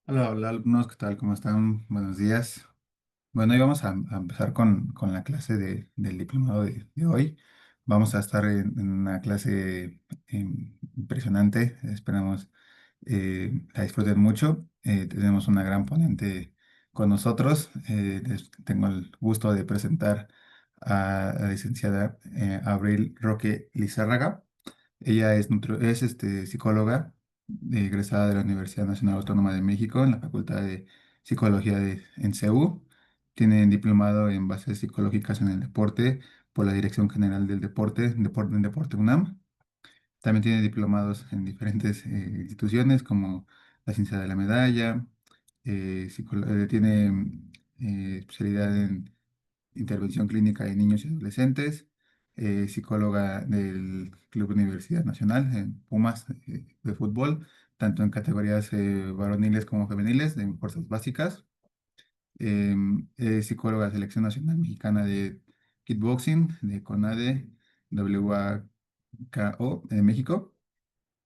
Hola, hola alumnos, ¿qué tal? ¿Cómo están? Buenos días. Bueno, hoy vamos a empezar con la clase del diplomado de hoy. Vamos a estar en una clase impresionante. Esperamos la disfruten mucho. Tenemos una gran ponente con nosotros. Tengo el gusto de presentar a la licenciada Abril Roque Lizárraga. Ella es psicóloga egresada de la Universidad Nacional Autónoma de México en la Facultad de Psicología en CEU. Tiene diplomado en bases psicológicas en el deporte por la Dirección General del Deporte UNAM. También tiene diplomados en diferentes instituciones como la Ciencia de la Medalla. Tiene especialidad en intervención clínica en niños y adolescentes, psicóloga del Club Universidad Nacional en Pumas de fútbol, tanto en categorías varoniles como femeniles de fuerzas básicas. Es psicóloga de Selección Nacional Mexicana de Kickboxing, de CONADE, WAKO de México,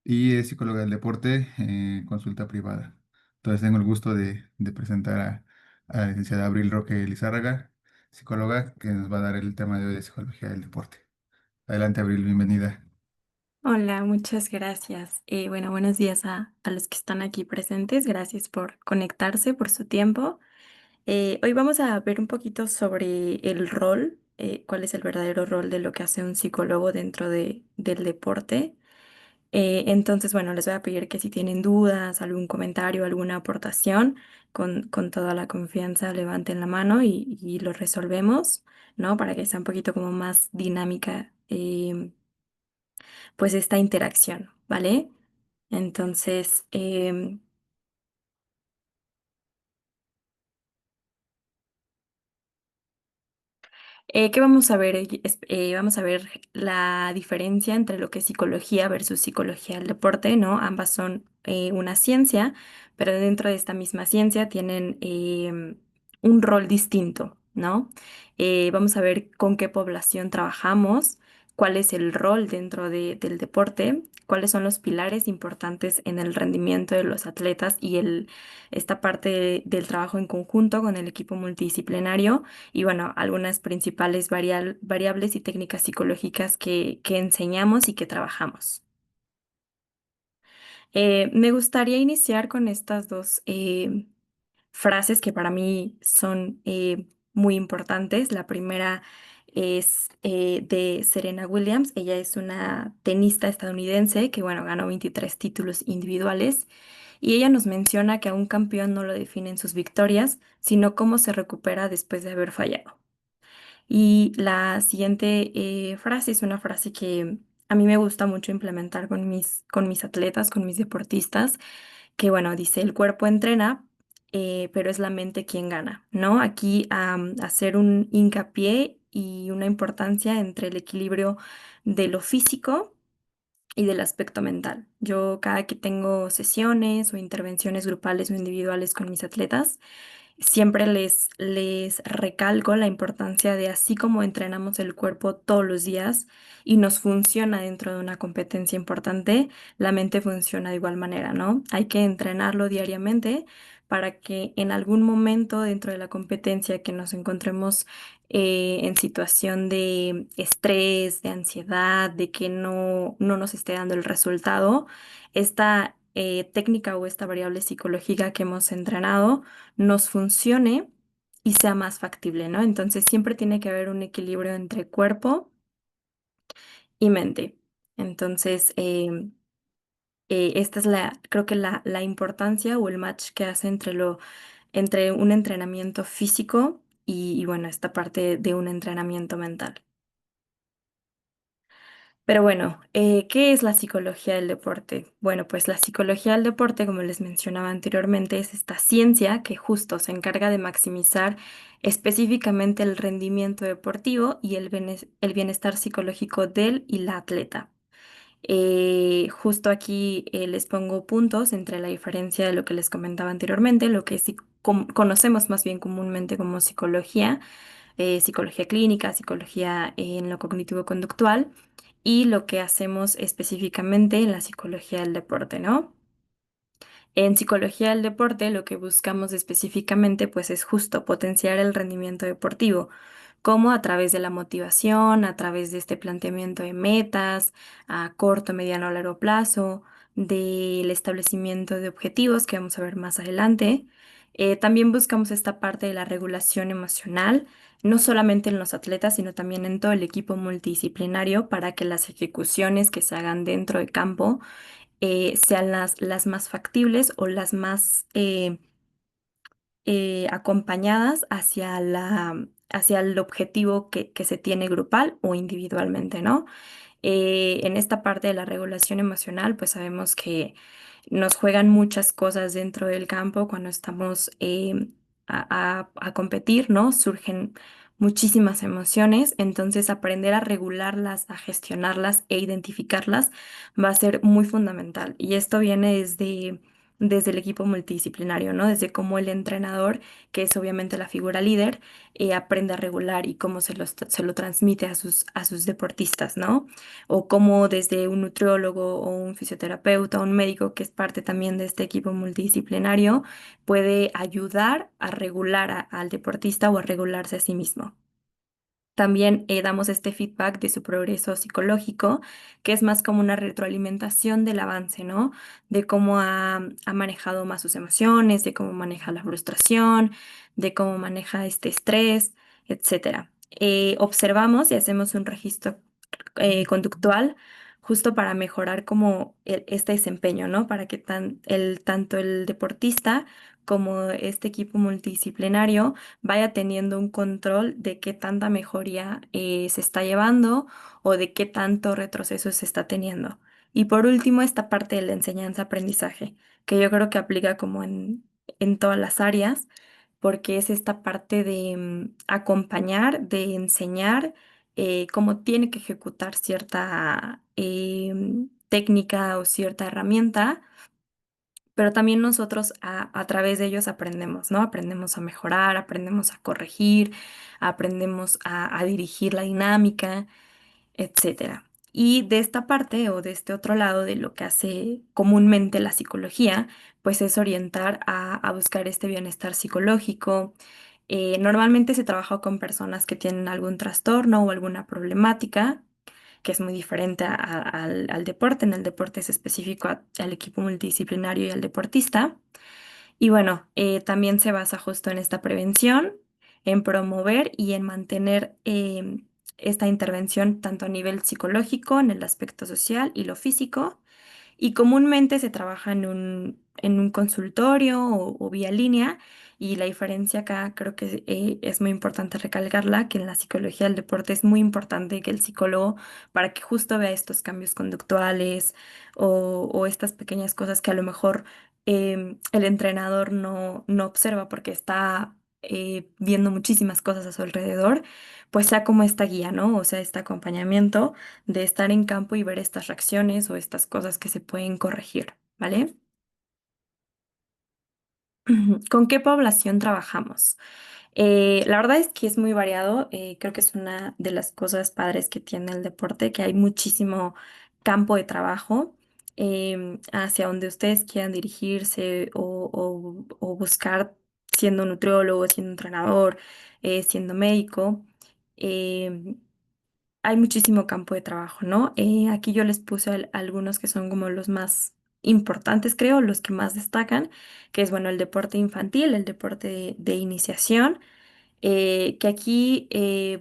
y es psicóloga del deporte en consulta privada. Entonces tengo el gusto de presentar a la licenciada Abril Roque Lizárraga, psicóloga, que nos va a dar el tema de hoy de psicología del deporte. Adelante, Abril, bienvenida. Hola, muchas gracias. Bueno, buenos días a los que están aquí presentes. Gracias por conectarse, por su tiempo. Hoy vamos a ver un poquito sobre el rol, cuál es el verdadero rol de lo que hace un psicólogo dentro del deporte. Entonces, bueno, les voy a pedir que si tienen dudas, algún comentario, alguna aportación, con toda la confianza levanten la mano y lo resolvemos, ¿no? Para que sea un poquito como más dinámica. Pues esta interacción, ¿vale? Entonces, ¿qué vamos a ver? Vamos a ver la diferencia entre lo que es psicología versus psicología del deporte, ¿no? Ambas son una ciencia, pero dentro de esta misma ciencia tienen un rol distinto, ¿no? Vamos a ver con qué población trabajamos, cuál es el rol dentro del deporte, cuáles son los pilares importantes en el rendimiento de los atletas y esta parte del trabajo en conjunto con el equipo multidisciplinario y bueno, algunas principales variables y técnicas psicológicas que enseñamos y que trabajamos. Me gustaría iniciar con estas dos frases que para mí son muy importantes. La primera es de Serena Williams. Ella es una tenista estadounidense que, bueno, ganó 23 títulos individuales y ella nos menciona que a un campeón no lo definen sus victorias, sino cómo se recupera después de haber fallado. Y la siguiente frase es una frase que a mí me gusta mucho implementar con mis atletas, con mis deportistas, que bueno, dice, el cuerpo entrena, pero es la mente quien gana, ¿no? Aquí hacer un hincapié y una importancia entre el equilibrio de lo físico y del aspecto mental. Yo cada que tengo sesiones o intervenciones grupales o individuales con mis atletas, siempre les recalco la importancia de así como entrenamos el cuerpo todos los días y nos funciona dentro de una competencia importante, la mente funciona de igual manera, ¿no? Hay que entrenarlo diariamente para que en algún momento dentro de la competencia que nos encontremos en situación de estrés, de ansiedad, de que no nos esté dando el resultado, esta técnica o esta variable psicológica que hemos entrenado nos funcione y sea más factible, ¿no? Entonces siempre tiene que haber un equilibrio entre cuerpo y mente. Entonces, esta es creo que la importancia o el match que hace entre un entrenamiento físico y bueno, esta parte de un entrenamiento mental. Pero bueno, ¿qué es la psicología del deporte? Bueno, pues la psicología del deporte, como les mencionaba anteriormente, es esta ciencia que justo se encarga de maximizar específicamente el rendimiento deportivo y el bienestar psicológico del y la atleta. Justo aquí les pongo puntos entre la diferencia de lo que les comentaba anteriormente, lo que sí conocemos más bien comúnmente como psicología, psicología clínica, psicología en lo cognitivo-conductual y lo que hacemos específicamente en la psicología del deporte, ¿no? En psicología del deporte lo que buscamos específicamente pues es justo potenciar el rendimiento deportivo, como a través de la motivación, a través de este planteamiento de metas a corto, mediano o largo plazo, del establecimiento de objetivos que vamos a ver más adelante. También buscamos esta parte de la regulación emocional, no solamente en los atletas, sino también en todo el equipo multidisciplinario para que las ejecuciones que se hagan dentro de campo sean las más factibles o las más acompañadas hacia el objetivo que se tiene grupal o individualmente, ¿no? En esta parte de la regulación emocional, pues sabemos que nos juegan muchas cosas dentro del campo cuando estamos a competir, ¿no? Surgen muchísimas emociones, entonces aprender a regularlas, a gestionarlas e identificarlas va a ser muy fundamental. Y esto viene desde el equipo multidisciplinario, ¿no? Desde cómo el entrenador, que es obviamente la figura líder, aprende a regular y cómo se lo transmite a sus deportistas, ¿no? O cómo desde un nutriólogo o un fisioterapeuta o un médico que es parte también de este equipo multidisciplinario puede ayudar a regular al deportista o a regularse a sí mismo. También damos este feedback de su progreso psicológico, que es más como una retroalimentación del avance, ¿no? De cómo ha manejado más sus emociones, de cómo maneja la frustración, de cómo maneja este estrés, etcétera. Observamos y hacemos un registro conductual justo para mejorar como este desempeño, ¿no? Para que tanto el deportista como este equipo multidisciplinario vaya teniendo un control de qué tanta mejoría se está llevando o de qué tanto retroceso se está teniendo. Y por último, esta parte de la enseñanza-aprendizaje, que yo creo que aplica como en todas las áreas, porque es esta parte de acompañar, de enseñar cómo tiene que ejecutar cierta técnica o cierta herramienta, pero también nosotros a través de ellos aprendemos, ¿no? Aprendemos a mejorar, aprendemos a corregir, aprendemos a dirigir la dinámica, etcétera. Y de esta parte o de este otro lado de lo que hace comúnmente la psicología, pues es orientar a buscar este bienestar psicológico. Normalmente se trabaja con personas que tienen algún trastorno o alguna problemática que es muy diferente al deporte. En el deporte es específico al equipo multidisciplinario y al deportista. Y bueno, también se basa justo en esta prevención, en promover y en mantener esta intervención tanto a nivel psicológico, en el aspecto social y lo físico, y comúnmente se trabaja en un consultorio o vía línea. Y la diferencia acá creo que es muy importante recalcarla, que en la psicología del deporte es muy importante que el psicólogo, para que justo vea estos cambios conductuales o estas pequeñas cosas que a lo mejor el entrenador no observa porque está viendo muchísimas cosas a su alrededor, pues sea como esta guía, ¿no? O sea, este acompañamiento de estar en campo y ver estas reacciones o estas cosas que se pueden corregir, ¿vale? ¿Con qué población trabajamos? La verdad es que es muy variado. Creo que es una de las cosas padres que tiene el deporte, que hay muchísimo campo de trabajo hacia donde ustedes quieran dirigirse o buscar siendo nutriólogo, siendo entrenador, siendo médico. em, Hay muchísimo campo de trabajo, ¿no? Aquí yo les puse algunos que son como los más importantes, creo, los que más destacan, que es, bueno, el deporte infantil, el deporte de iniciación, que aquí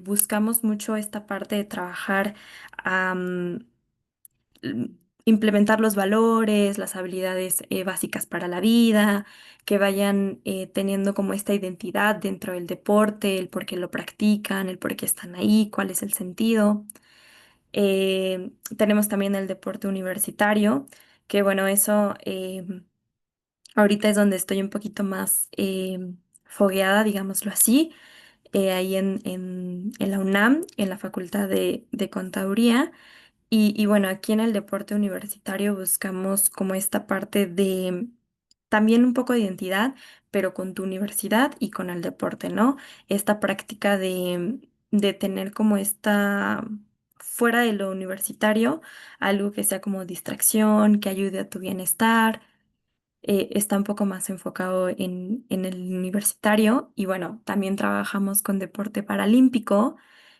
buscamos mucho esta parte de trabajar, am, l- implementar los valores, las habilidades básicas para la vida, que vayan teniendo como esta identidad dentro del deporte, el por qué lo practican, el por qué están ahí, cuál es el sentido. Tenemos también el deporte universitario, que bueno, eso ahorita es donde estoy un poquito más fogueada, digámoslo así, ahí en la UNAM, en la Facultad de Contaduría. Y bueno, aquí en el deporte universitario buscamos como esta parte de también un poco de identidad, pero con tu universidad y con el deporte, ¿no? Esta práctica de tener como esta, fuera de lo universitario, algo que sea como distracción, que ayude a tu bienestar, está un poco más enfocado en el universitario y bueno, también trabajamos con deporte paralímpico,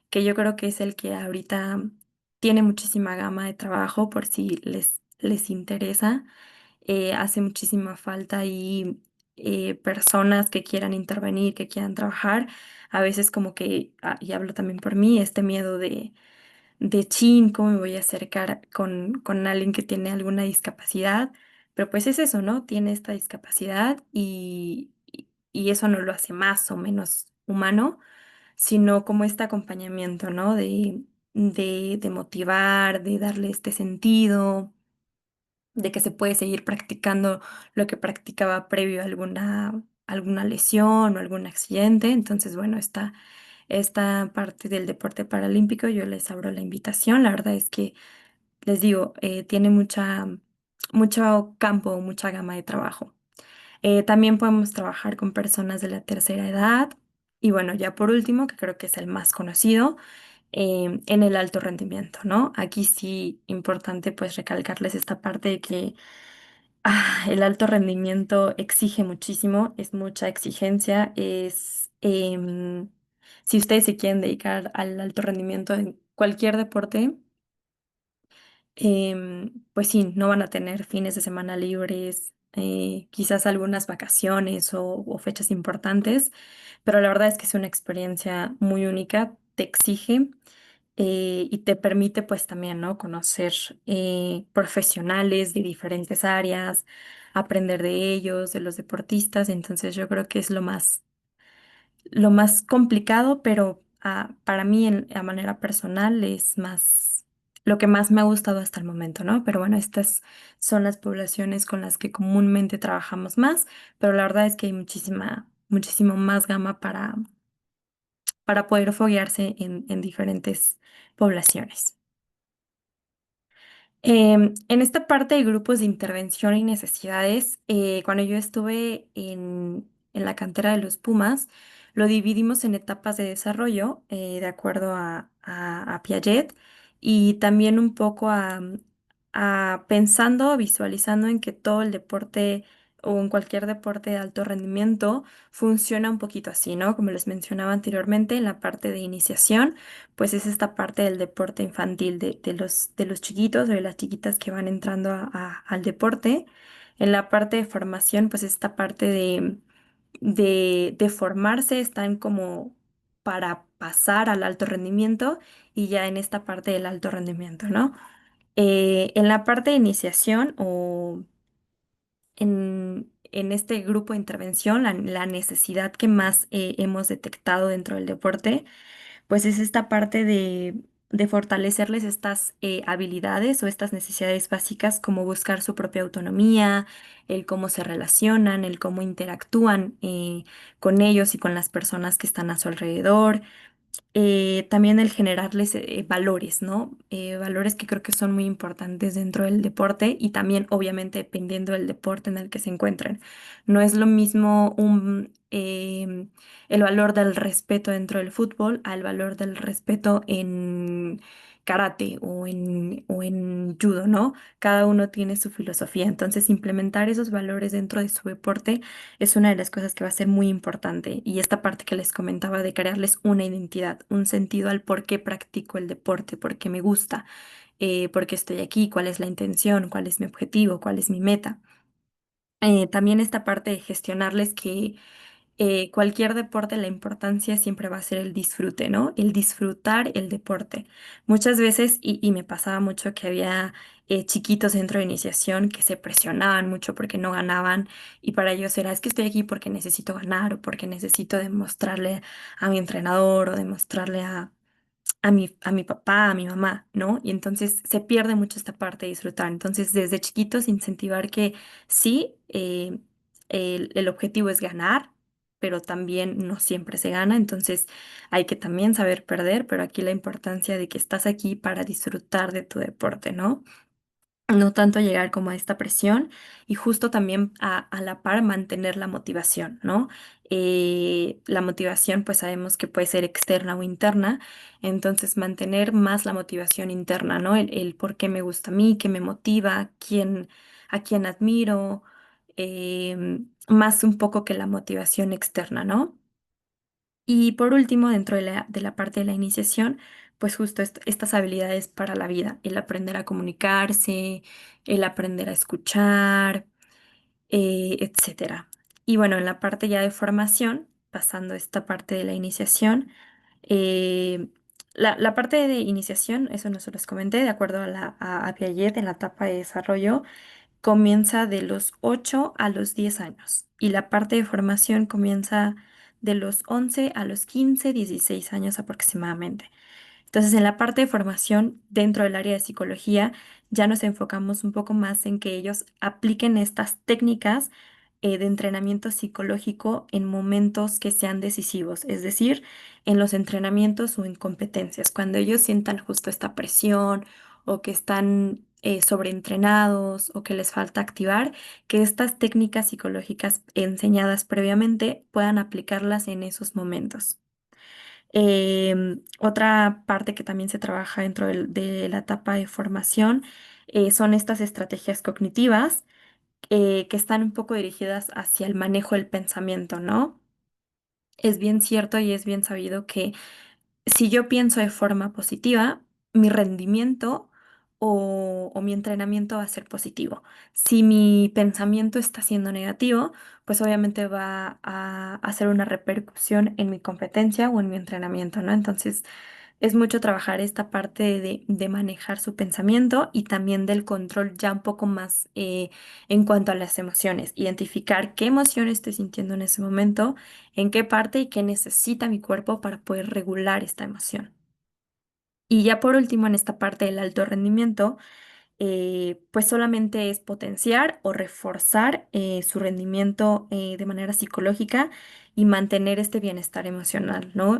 que yo creo que es el que ahorita tiene muchísima gama de trabajo por si les interesa. Hace muchísima falta y personas que quieran intervenir, que quieran trabajar. A veces como que, y hablo también por mí, este miedo de chin, ¿cómo me voy a acercar con alguien que tiene alguna discapacidad? Pero pues es eso, ¿no? Tiene esta discapacidad y eso no lo hace más o menos humano, sino como este acompañamiento, ¿no? De motivar, de darle este sentido, de que se puede seguir practicando lo que practicaba previo a alguna lesión o algún accidente. Entonces, bueno, esta parte del deporte paralímpico, yo les abro la invitación. La verdad es que, les digo, tiene mucho campo, mucha gama de trabajo. También podemos trabajar con personas de la tercera edad. Y bueno, ya por último, que creo que es el más conocido, en el alto rendimiento, ¿no? Aquí sí, importante pues recalcarles esta parte de que el alto rendimiento exige muchísimo, es mucha exigencia, si ustedes se quieren dedicar al alto rendimiento en cualquier deporte, pues sí, no van a tener fines de semana libres, quizás algunas vacaciones o fechas importantes, pero la verdad es que es una experiencia muy única, te exige y te permite pues también, ¿no? Conocer profesionales de diferentes áreas, aprender de ellos, de los deportistas, entonces yo creo que es lo más complicado, pero para mí a manera personal es lo que más me ha gustado hasta el momento, ¿no? Pero bueno, estas son las poblaciones con las que comúnmente trabajamos más, pero la verdad es que hay muchísimo más gama para poder foguearse en diferentes poblaciones. En esta parte de grupos de intervención y necesidades, cuando yo estuve en la cantera de los Pumas, lo dividimos en etapas de desarrollo, de acuerdo a Piaget, y también un poco a pensando, visualizando en que todo el deporte o en cualquier deporte de alto rendimiento funciona un poquito así, ¿no? Como les mencionaba anteriormente, en la parte de iniciación pues es esta parte del deporte infantil de los chiquitos o de las chiquitas que van entrando al deporte. En la parte de formación, pues esta parte de formarse están como para pasar al alto rendimiento y ya en esta parte del alto rendimiento, ¿no? En la parte de iniciación o en este grupo de intervención, la necesidad que más hemos detectado dentro del deporte pues es esta parte de fortalecerles estas habilidades o estas necesidades básicas como buscar su propia autonomía, el cómo se relacionan, el cómo interactúan con ellos y con las personas que están a su alrededor, también el generarles valores, ¿no? Valores que creo que son muy importantes dentro del deporte y también obviamente dependiendo del deporte en el que se encuentren. No es lo mismo el valor del respeto dentro del fútbol al valor del respeto en karate o en judo, ¿no? Cada uno tiene su filosofía, entonces implementar esos valores dentro de su deporte es una de las cosas que va a ser muy importante. Y esta parte que les comentaba de crearles una identidad, un sentido al por qué practico el deporte, por qué me gusta, por qué estoy aquí, cuál es la intención, cuál es mi objetivo, cuál es mi meta. También esta parte de gestionarles que cualquier deporte, la importancia siempre va a ser el disfrute, ¿no? El disfrutar el deporte. Muchas veces, y me pasaba mucho que había chiquitos dentro de iniciación que se presionaban mucho porque no ganaban y para ellos era, es que estoy aquí porque necesito ganar o porque necesito demostrarle a mi entrenador o demostrarle a mi papá, a mi mamá, ¿no? Y entonces se pierde mucho esta parte de disfrutar. Entonces, desde chiquitos, incentivar que sí, el objetivo es ganar, pero también no siempre se gana. Entonces, hay que también saber perder, pero aquí la importancia de que estás aquí para disfrutar de tu deporte, ¿no? No tanto llegar como a esta presión y justo también a la par mantener la motivación, ¿no? La motivación pues sabemos que puede ser externa o interna, entonces mantener más la motivación interna, ¿no? El por qué me gusta a mí, qué me motiva, a quién admiro, más un poco que la motivación externa, ¿no? Y por último, dentro de la parte de la iniciación, pues justo estas habilidades para la vida, el aprender a comunicarse, el aprender a escuchar, etcétera. Y bueno, en la parte ya de formación, pasando esta parte de la iniciación, eh, la parte de iniciación, eso no se los comenté, de acuerdo a Piaget en la etapa de desarrollo, comienza de los 8 a los 10 años y la parte de formación comienza de los 11 a los 15, 16 años aproximadamente. Entonces, en la parte de formación dentro del área de psicología, ya nos enfocamos un poco más en que ellos apliquen estas técnicas de entrenamiento psicológico en momentos que sean decisivos, es decir, en los entrenamientos o en competencias, cuando ellos sientan justo esta presión o que están sobreentrenados o que les falta activar, que estas técnicas psicológicas enseñadas previamente puedan aplicarlas en esos momentos. Otra parte que también se trabaja dentro de la etapa de formación son estas estrategias cognitivas que están un poco dirigidas hacia el manejo del pensamiento, ¿no? Es bien cierto y es bien sabido que si yo pienso de forma positiva, mi rendimiento o mi entrenamiento va a ser positivo. Si mi pensamiento está siendo negativo, pues obviamente va a hacer una repercusión en mi competencia o en mi entrenamiento, ¿no? Entonces, es mucho trabajar esta parte de manejar su pensamiento y también del control ya un poco más en cuanto a las emociones. Identificar qué emoción estoy sintiendo en ese momento, en qué parte y qué necesita mi cuerpo para poder regular esta emoción. Y ya por último, en esta parte del alto rendimiento, pues solamente es potenciar o reforzar su rendimiento de manera psicológica y mantener este bienestar emocional, ¿no?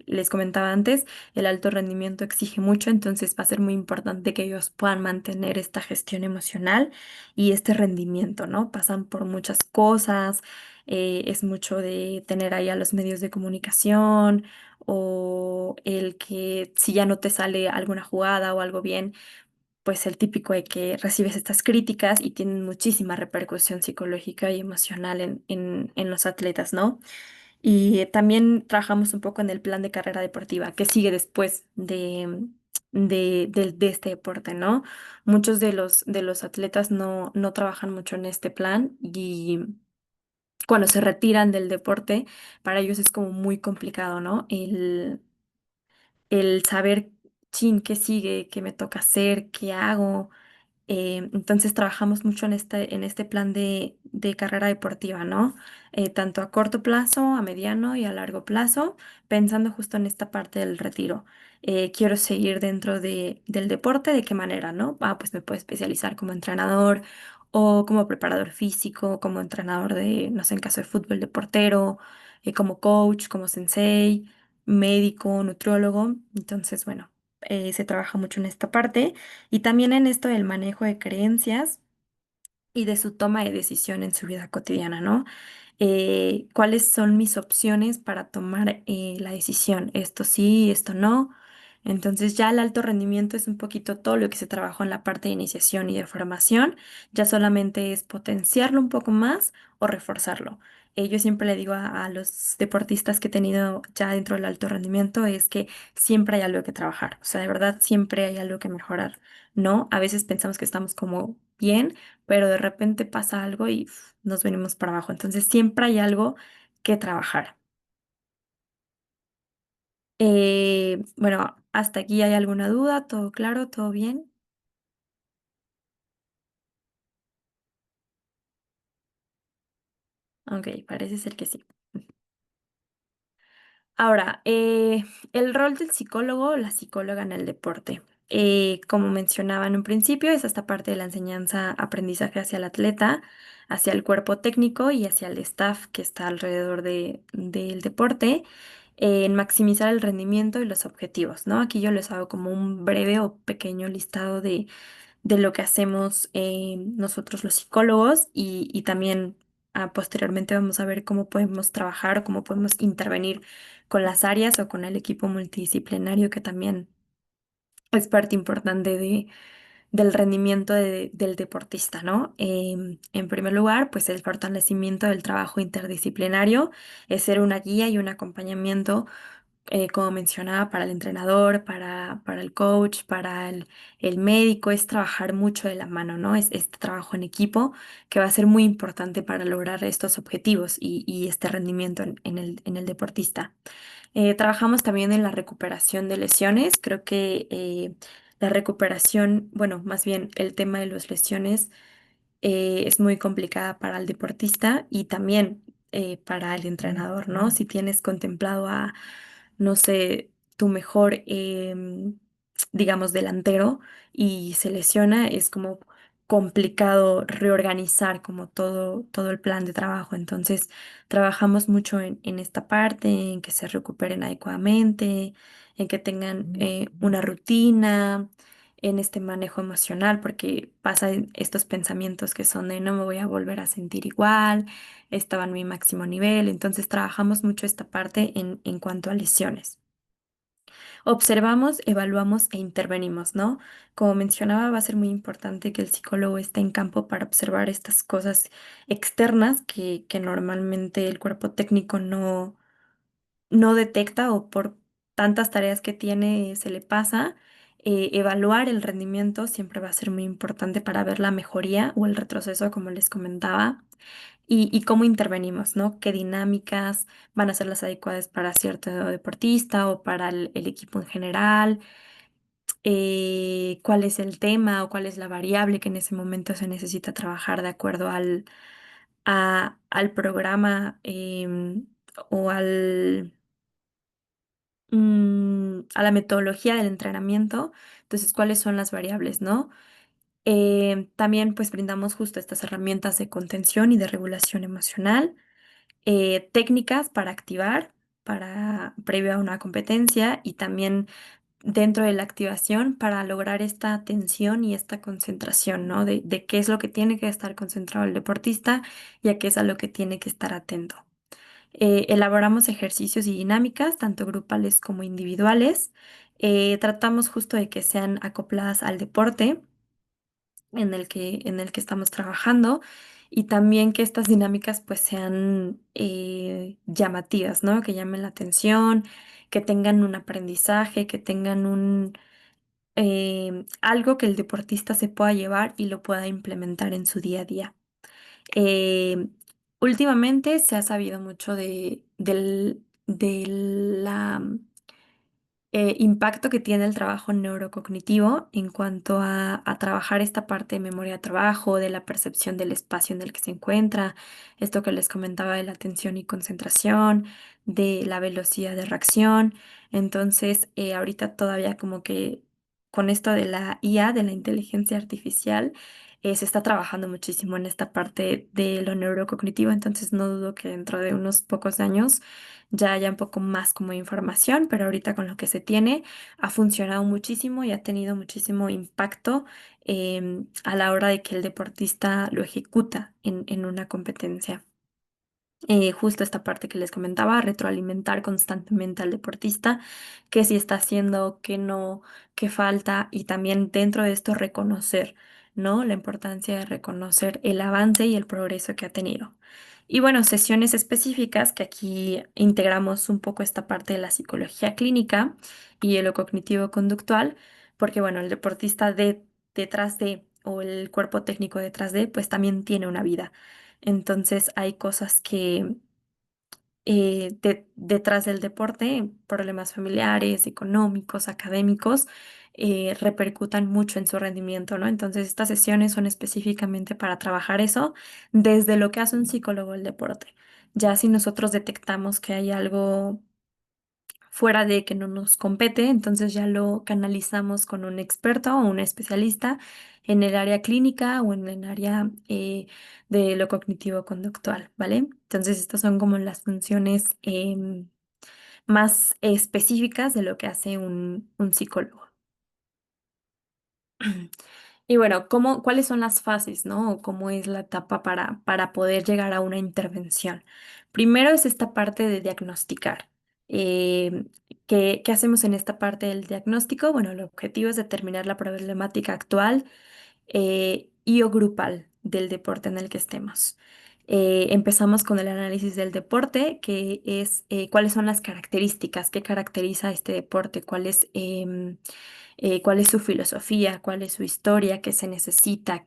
Les comentaba antes, el alto rendimiento exige mucho, entonces va a ser muy importante que ellos puedan mantener esta gestión emocional y este rendimiento, ¿no? Pasan por muchas cosas, es mucho de tener ahí a los medios de comunicación o el que si ya no te sale alguna jugada o algo bien, pues el típico de que recibes estas críticas y tienen muchísima repercusión psicológica y emocional en los atletas, ¿no? Y también trabajamos un poco en el plan de carrera deportiva que sigue después de este deporte, ¿no? Muchos de los atletas no trabajan mucho en este plan y cuando se retiran del deporte, para ellos es como muy complicado, ¿no? El saber, chin, qué sigue, qué me toca hacer, qué hago. Entonces trabajamos mucho en este plan de carrera deportiva, ¿no? Tanto a corto plazo, a mediano y a largo plazo, pensando justo en esta parte del retiro. Quiero seguir dentro del deporte, ¿de qué manera, no? Ah, pues me puedo especializar como entrenador o como preparador físico, como entrenador de, no sé, en caso de fútbol, de portero, como coach, como sensei, médico, nutriólogo. Entonces, bueno, se trabaja mucho en esta parte. Y también en esto del manejo de creencias y de su toma de decisión en su vida cotidiana, ¿no? ¿Cuáles son mis opciones para tomar la decisión? Esto sí, esto no. Entonces ya el alto rendimiento es un poquito todo lo que se trabajó en la parte de iniciación y de formación, ya solamente es potenciarlo un poco más o reforzarlo. Yo siempre le digo a los deportistas que he tenido ya dentro del alto rendimiento es que siempre hay algo que trabajar, o sea, de verdad siempre hay algo que mejorar, ¿no? A veces pensamos que estamos como bien, pero de repente pasa algo y nos venimos para abajo. Entonces siempre hay algo que trabajar. Bueno, hasta aquí hay alguna duda, todo claro, todo bien. Ok, parece ser que sí. Ahora, el rol del psicólogo o la psicóloga en el deporte. Como mencionaba en un principio, es esta parte de la enseñanza, aprendizaje hacia el atleta, hacia el cuerpo técnico y hacia el staff que está alrededor del deporte, en maximizar el rendimiento y los objetivos, ¿no? Aquí yo les hago como un breve o pequeño listado de lo que hacemos nosotros los psicólogos y también posteriormente vamos a ver cómo podemos trabajar o cómo podemos intervenir con las áreas o con el equipo multidisciplinario que también es parte importante del rendimiento del deportista, ¿no? En primer lugar, pues el fortalecimiento del trabajo interdisciplinario es ser una guía y un acompañamiento, como mencionaba, para el entrenador, para el coach, para el médico, es trabajar mucho de la mano, ¿no? Es este trabajo en equipo que va a ser muy importante para lograr estos objetivos y este rendimiento en el deportista. Trabajamos también en la recuperación de lesiones. Creo que la recuperación, bueno, más bien el tema de las lesiones es muy complicada para el deportista y también para el entrenador, ¿no? Si tienes contemplado a, no sé, tu mejor, digamos, delantero y se lesiona, es como complicado reorganizar como todo el plan de trabajo. Entonces, trabajamos mucho en esta parte, en que se recuperen adecuadamente, en que tengan una rutina, en este manejo emocional, porque pasan estos pensamientos que son de no me voy a volver a sentir igual, estaba en mi máximo nivel. Entonces, trabajamos mucho esta parte en cuanto a lesiones. Observamos, evaluamos e intervenimos, ¿no? Como mencionaba, va a ser muy importante que el psicólogo esté en campo para observar estas cosas externas que normalmente el cuerpo técnico no detecta o por tantas tareas que tiene se le pasa. Evaluar el rendimiento siempre va a ser muy importante para ver la mejoría o el retroceso, como les comentaba, y cómo intervenimos, ¿no? ¿Qué dinámicas van a ser las adecuadas para cierto deportista o para el equipo en general? ¿Cuál es el tema o cuál es la variable que en ese momento se necesita trabajar de acuerdo al programa, o a la metodología del entrenamiento? Entonces, ¿cuáles son las variables, no? También pues brindamos justo estas herramientas de contención y de regulación emocional, técnicas para activar, para previo a una competencia, y también dentro de la activación para lograr esta atención y esta concentración, ¿no? De qué es lo que tiene que estar concentrado el deportista y a qué es a lo que tiene que estar atento. Elaboramos ejercicios y dinámicas, tanto grupales como individuales. Tratamos justo de que sean acopladas al deporte en el que estamos trabajando, y también que estas dinámicas pues sean llamativas, ¿no? Que llamen la atención, que tengan un aprendizaje, que tengan algo que el deportista se pueda llevar y lo pueda implementar en su día a día. Eh, Últimamente se ha sabido mucho de la impacto que tiene el trabajo neurocognitivo en cuanto a trabajar esta parte de memoria de trabajo, de la percepción del espacio en el que se encuentra, esto que les comentaba de la atención y concentración, de la velocidad de reacción. Entonces, ahorita todavía como que con esto de la IA, de la inteligencia artificial, se está trabajando muchísimo en esta parte de lo neurocognitivo. Entonces, no dudo que dentro de unos pocos años ya haya un poco más como información, pero ahorita con lo que se tiene ha funcionado muchísimo y ha tenido muchísimo impacto, a la hora de que el deportista lo ejecuta en una competencia. Justo esta parte que les comentaba, retroalimentar constantemente al deportista, qué sí está haciendo, qué no, qué falta, y también dentro de esto reconocer, ¿no? La importancia de reconocer el avance y el progreso que ha tenido. Y bueno, sesiones específicas, que aquí integramos un poco esta parte de la psicología clínica y de lo cognitivo-conductual, porque bueno, el deportista detrás de, o el cuerpo técnico detrás de, pues también tiene una vida. Entonces hay cosas que detrás del deporte, problemas familiares, económicos, académicos, repercutan mucho en su rendimiento, ¿no? Entonces estas sesiones son específicamente para trabajar eso desde lo que hace un psicólogo del deporte. Ya si nosotros detectamos que hay algo fuera de que no nos compete, entonces ya lo canalizamos con un experto o un especialista en el área clínica o en el área de lo cognitivo-conductual, ¿vale? Entonces estas son como las funciones más específicas de lo que hace un psicólogo. Y bueno, ¿cuáles son las fases, ¿no? O cómo es la etapa para poder llegar a una intervención? Primero es esta parte de diagnosticar. Eh, ¿qué hacemos en esta parte del diagnóstico? Bueno, el objetivo es determinar la problemática actual y o grupal del deporte en el que estemos. Empezamos con el análisis del deporte, que es cuáles son las características que caracteriza a este deporte, cuál es su filosofía, cuál es su historia, qué se necesita,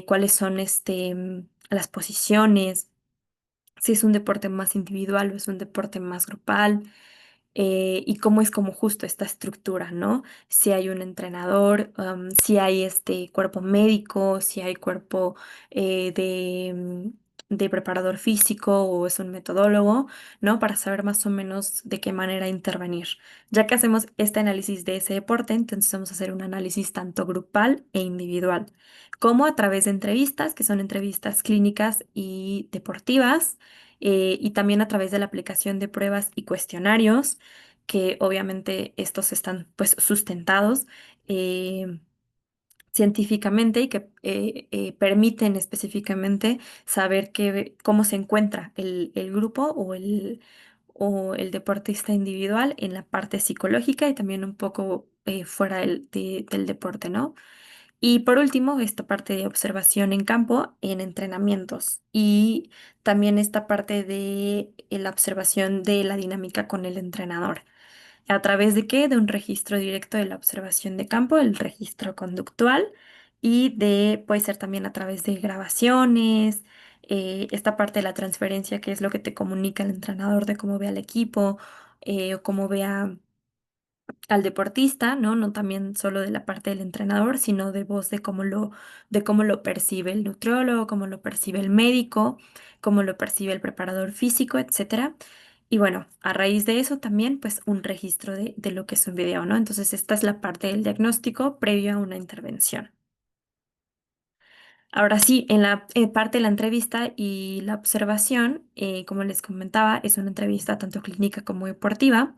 cuáles son las posiciones, si es un deporte más individual o es un deporte más grupal, y cómo es como justo esta estructura, ¿no? Si hay un entrenador, si hay este cuerpo médico, si hay cuerpo de preparador físico o es un metodólogo, ¿no? Para saber más o menos de qué manera intervenir. Ya que hacemos este análisis de ese deporte, entonces vamos a hacer un análisis tanto grupal e individual, como a través de entrevistas, que son entrevistas clínicas y deportivas, y también a través de la aplicación de pruebas y cuestionarios, que obviamente estos están pues sustentados eh, científicamente y que permiten específicamente saber cómo se encuentra el grupo o el deportista individual en la parte psicológica y también un poco fuera del deporte, ¿no? Y por último, esta parte de observación en campo en entrenamientos y también esta parte de la observación de la dinámica con el entrenador. ¿A través de qué? De un registro directo de la observación de campo, el registro conductual puede ser también a través de grabaciones, esta parte de la transferencia que es lo que te comunica el entrenador de cómo ve al equipo o cómo ve al deportista, ¿no? No también solo de la parte del entrenador, sino de voz de cómo lo percibe el nutriólogo, cómo lo percibe el médico, cómo lo percibe el preparador físico, etcétera. Y bueno, a raíz de eso también, pues un registro de lo que es un video, ¿no? Entonces, esta es la parte del diagnóstico previo a una intervención. Ahora sí, en la parte de la entrevista y la observación, como les comentaba, es una entrevista tanto clínica como deportiva.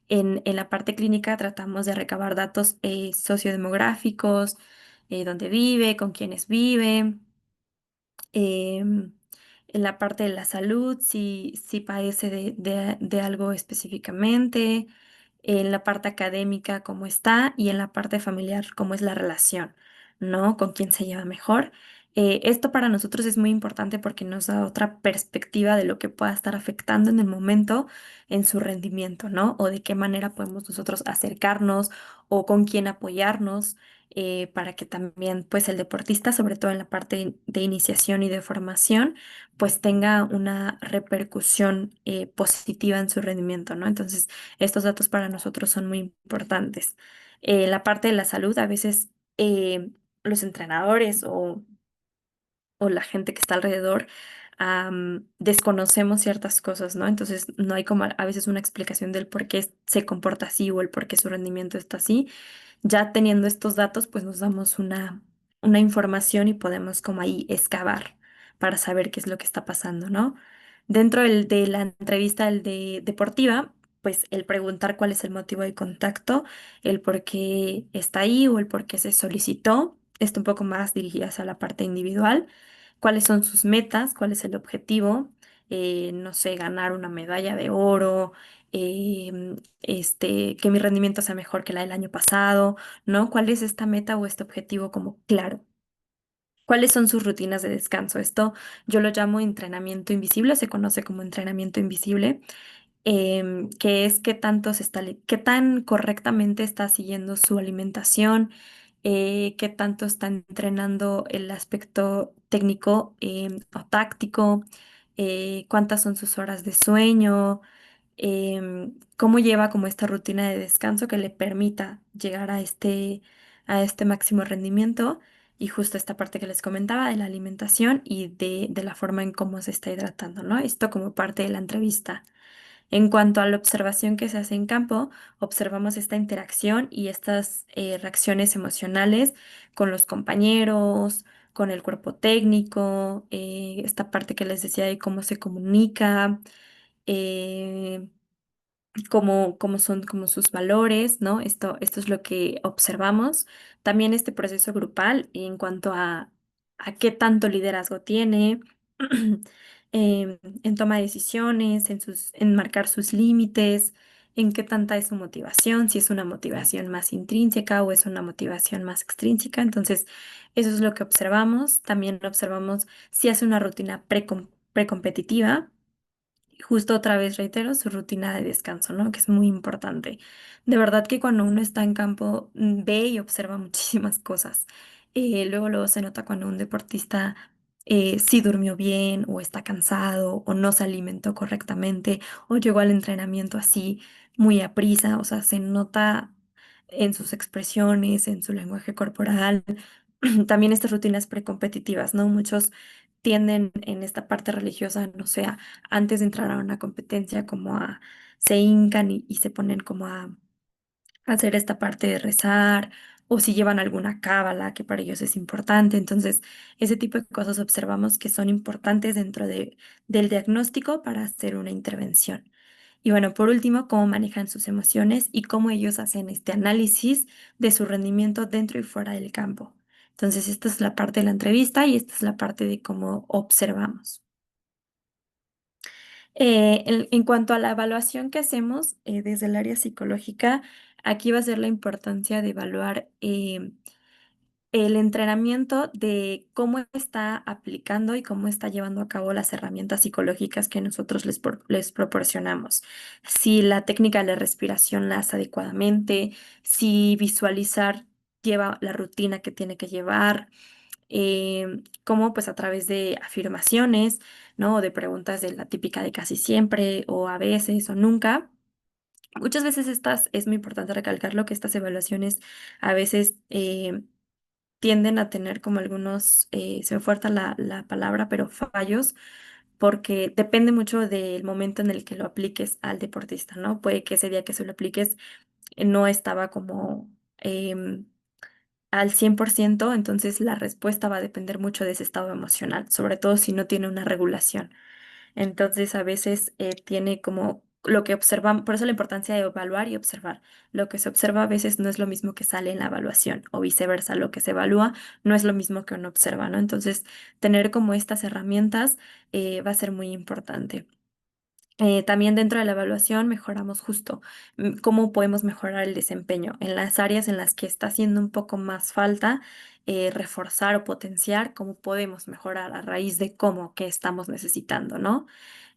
En la parte clínica tratamos de recabar datos sociodemográficos, dónde vive, con quiénes vive, em, en la parte de la salud, si padece de algo específicamente, en la parte académica, cómo está, y en la parte familiar, cómo es la relación, ¿no? Con quién se lleva mejor. Esto para nosotros es muy importante porque nos da otra perspectiva de lo que pueda estar afectando en el momento en su rendimiento, ¿no? O de qué manera podemos nosotros acercarnos o con quién apoyarnos para que también pues el deportista, sobre todo en la parte de iniciación y de formación, pues tenga una repercusión positiva en su rendimiento, ¿no? Entonces, estos datos para nosotros son muy importantes. La parte de la salud, a veces los entrenadores o la gente que está alrededor desconocemos ciertas cosas, ¿no? Entonces, no hay como a veces una explicación del por qué se comporta así o el por qué su rendimiento está así. Ya teniendo estos datos, pues nos damos una información y podemos como ahí excavar para saber qué es lo que está pasando, ¿no? Dentro de la entrevista deportiva, pues el preguntar cuál es el motivo de contacto, el por qué está ahí o el por qué se solicitó, esto un poco más dirigidas a la parte individual, cuáles son sus metas, cuál es el objetivo, no sé, ganar una medalla de oro, que mi rendimiento sea mejor que la del año pasado, ¿no? ¿Cuál es esta meta o este objetivo como claro? ¿Cuáles son sus rutinas de descanso? Esto yo lo llamo entrenamiento invisible, se conoce como entrenamiento invisible, que es qué tan correctamente está siguiendo su alimentación, qué tanto está entrenando el aspecto técnico o táctico, cuántas son sus horas de sueño, cómo lleva como esta rutina de descanso que le permita llegar a este máximo rendimiento y justo esta parte que les comentaba de la alimentación y de la forma en cómo se está hidratando, ¿no? Esto como parte de la entrevista. En cuanto a la observación que se hace en campo, observamos esta interacción y estas reacciones emocionales con los compañeros, con el cuerpo técnico, esta parte que les decía de cómo se comunica, eh, cómo son como sus valores, ¿no? Esto es lo que observamos. También este proceso grupal en cuanto a qué tanto liderazgo tiene, en toma de decisiones, en marcar sus límites, en qué tanta es su motivación, si es una motivación más intrínseca o es una motivación más extrínseca. Entonces, eso es lo que observamos. También observamos si hace una rutina precompetitiva. Justo otra vez reitero su rutina de descanso, ¿no? Que es muy importante. De verdad que cuando uno está en campo, ve y observa muchísimas cosas. Luego se nota cuando un deportista sí durmió bien o está cansado o no se alimentó correctamente o llegó al entrenamiento así muy a prisa. O sea, se nota en sus expresiones, en su lenguaje corporal. También estas rutinas precompetitivas, ¿no? Muchos tienden en esta parte religiosa, no sé, antes de entrar a una competencia, se hincan y se ponen como a hacer esta parte de rezar, o si llevan alguna cábala, que para ellos es importante. Entonces, ese tipo de cosas observamos que son importantes del diagnóstico para hacer una intervención. Y bueno, por último, cómo manejan sus emociones y cómo ellos hacen este análisis de su rendimiento dentro y fuera del campo. Entonces, esta es la parte de la entrevista y esta es la parte de cómo observamos. En cuanto a la evaluación que hacemos desde el área psicológica, aquí va a ser la importancia de evaluar el entrenamiento de cómo está aplicando y cómo está llevando a cabo las herramientas psicológicas que nosotros les proporcionamos. Si la técnica de respiración la hace adecuadamente, si visualizar lleva la rutina que tiene que llevar, cómo pues a través de afirmaciones, ¿no? O de preguntas de la típica de casi siempre o a veces o nunca. Muchas veces es muy importante recalcarlo que estas evaluaciones a veces tienden a tener como algunos, se me fuerza la palabra, pero fallos, porque depende mucho del momento en el que lo apliques al deportista, ¿no? Puede que ese día que se lo apliques no estaba como al 100%. Entonces la respuesta va a depender mucho de ese estado emocional, sobre todo si no tiene una regulación. Entonces, a veces tiene como lo que observan, por eso la importancia de evaluar y observar. Lo que se observa a veces no es lo mismo que sale en la evaluación o viceversa. Lo que se evalúa no es lo mismo que uno observa, ¿no? Entonces, tener como estas herramientas va a ser muy importante. También dentro de la evaluación mejoramos justo cómo podemos mejorar el desempeño en las áreas en las que está haciendo un poco más falta, reforzar o potenciar, cómo podemos mejorar a raíz de cómo que estamos necesitando, ¿no?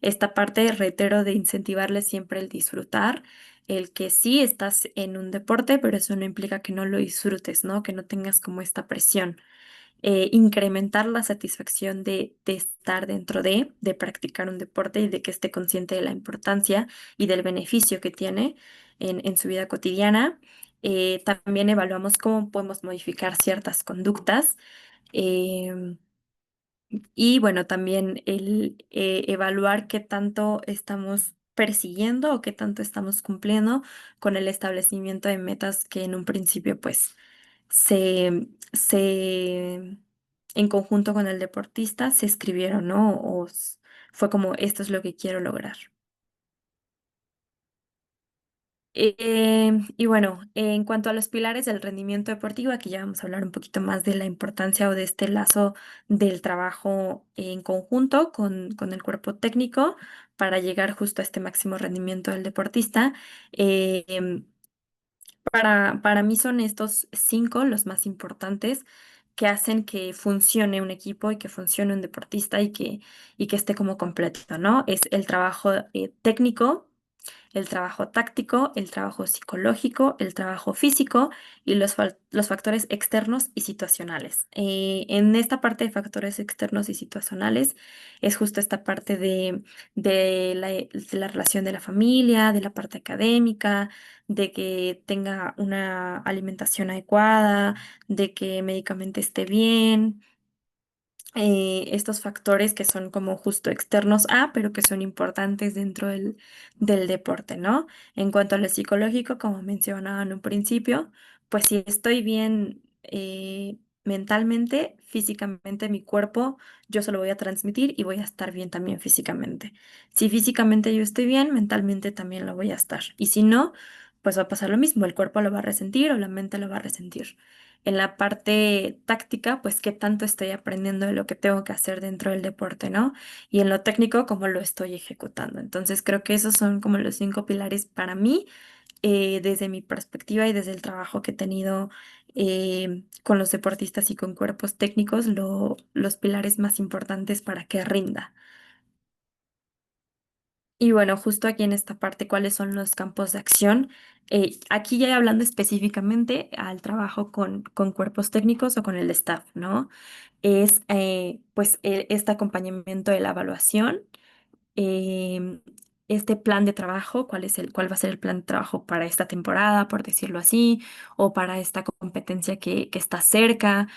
Esta parte, reitero, de incentivarle siempre el disfrutar, el que sí estás en un deporte, pero eso no implica que no lo disfrutes, ¿no? Que no tengas como esta presión, incrementar la satisfacción de estar dentro de practicar un deporte y de que esté consciente de la importancia y del beneficio que tiene en su vida cotidiana. También evaluamos cómo podemos modificar ciertas conductas. em, y bueno, también el evaluar qué tanto estamos persiguiendo o qué tanto estamos cumpliendo con el establecimiento de metas que en un principio pues se en conjunto con el deportista se escribieron, ¿no? Fue como, esto es lo que quiero lograr. Y bueno, en cuanto a los pilares del rendimiento deportivo, aquí ya vamos a hablar un poquito más de la importancia o de este lazo del trabajo en conjunto con el cuerpo técnico para llegar justo a este máximo rendimiento del deportista. Em, para mí son estos cinco los más importantes que hacen que funcione un equipo y que funcione un deportista y que esté como completo, ¿no? Es el trabajo técnico, el trabajo táctico, el trabajo psicológico, el trabajo físico y los factores externos y situacionales. En esta parte de factores externos y situacionales es justo esta parte de la relación de la familia, de la parte académica, de que tenga una alimentación adecuada, de que médicamente esté bien, estos factores que son como justo externos a, pero que son importantes dentro del deporte, ¿no? En cuanto a lo psicológico, como mencionaba en un principio, pues si estoy bien mentalmente, físicamente, mi cuerpo, yo se lo voy a transmitir y voy a estar bien también físicamente. Si físicamente yo estoy bien, mentalmente también lo voy a estar. Y si no, pues va a pasar lo mismo, el cuerpo lo va a resentir o la mente lo va a resentir. En la parte táctica, pues qué tanto estoy aprendiendo de lo que tengo que hacer dentro del deporte, ¿no? Y en lo técnico, cómo lo estoy ejecutando. Entonces creo que esos son como los 5 pilares para mí, desde mi perspectiva y desde el trabajo que he tenido con los deportistas y con cuerpos técnicos, los pilares más importantes para que rinda. Y bueno, justo aquí en esta parte, ¿cuáles son los campos de acción? Aquí ya hablando específicamente al trabajo con cuerpos técnicos o con el staff, ¿no? Es pues este acompañamiento de la evaluación, em, este plan de trabajo, cuál va a ser el plan de trabajo para esta temporada, por decirlo así, o para esta competencia que está cerca,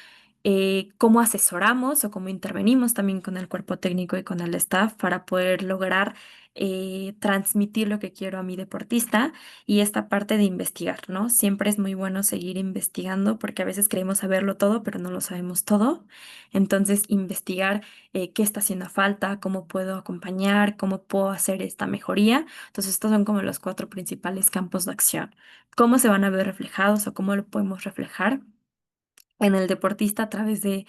cómo asesoramos o cómo intervenimos también con el cuerpo técnico y con el staff para poder lograr transmitir lo que quiero a mi deportista y esta parte de investigar, ¿no? Siempre es muy bueno seguir investigando porque a veces creemos saberlo todo, pero no lo sabemos todo. Entonces, investigar qué está haciendo falta, cómo puedo acompañar, cómo puedo hacer esta mejoría. Entonces, estos son como los 4 principales campos de acción. ¿Cómo se van a ver reflejados o cómo lo podemos reflejar en el deportista a través de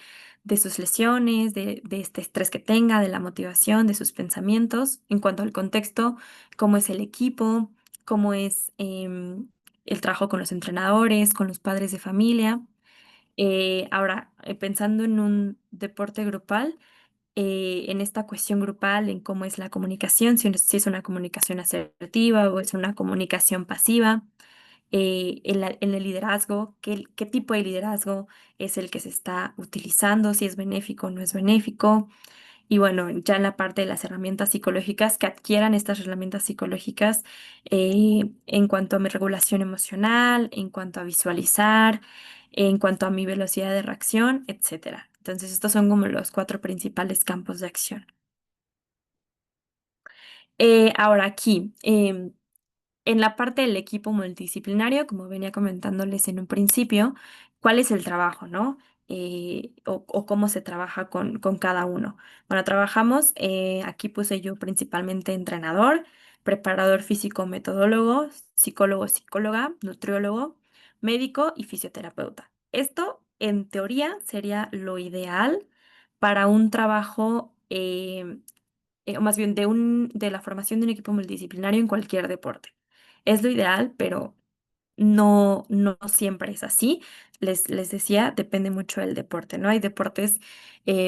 sus lesiones, de este estrés que tenga, de la motivación, de sus pensamientos? En cuanto al contexto, cómo es el equipo, cómo es el trabajo con los entrenadores, con los padres de familia. Ahora, pensando en un deporte grupal, en esta cuestión grupal, en cómo es la comunicación, si es una comunicación asertiva o es una comunicación pasiva, en el liderazgo, qué tipo de liderazgo es el que se está utilizando, si es benéfico o no es benéfico. Y bueno, ya en la parte de las herramientas psicológicas, que adquieran estas herramientas psicológicas en cuanto a mi regulación emocional, en cuanto a visualizar, en cuanto a mi velocidad de reacción, etcétera. Entonces, estos son como los 4 principales campos de acción. Ahora aquí, en la parte del equipo multidisciplinario, como venía comentándoles en un principio, ¿cuál es el trabajo, no? O cómo se trabaja con cada uno. Bueno, trabajamos, aquí puse yo principalmente entrenador, preparador físico, metodólogo, psicólogo, psicóloga, nutriólogo, médico y fisioterapeuta. Esto, en teoría, sería lo ideal para un trabajo, o más bien de la formación de un equipo multidisciplinario en cualquier deporte. Es lo ideal, pero no siempre es así. Les decía, depende mucho del deporte, ¿no? Hay deportes,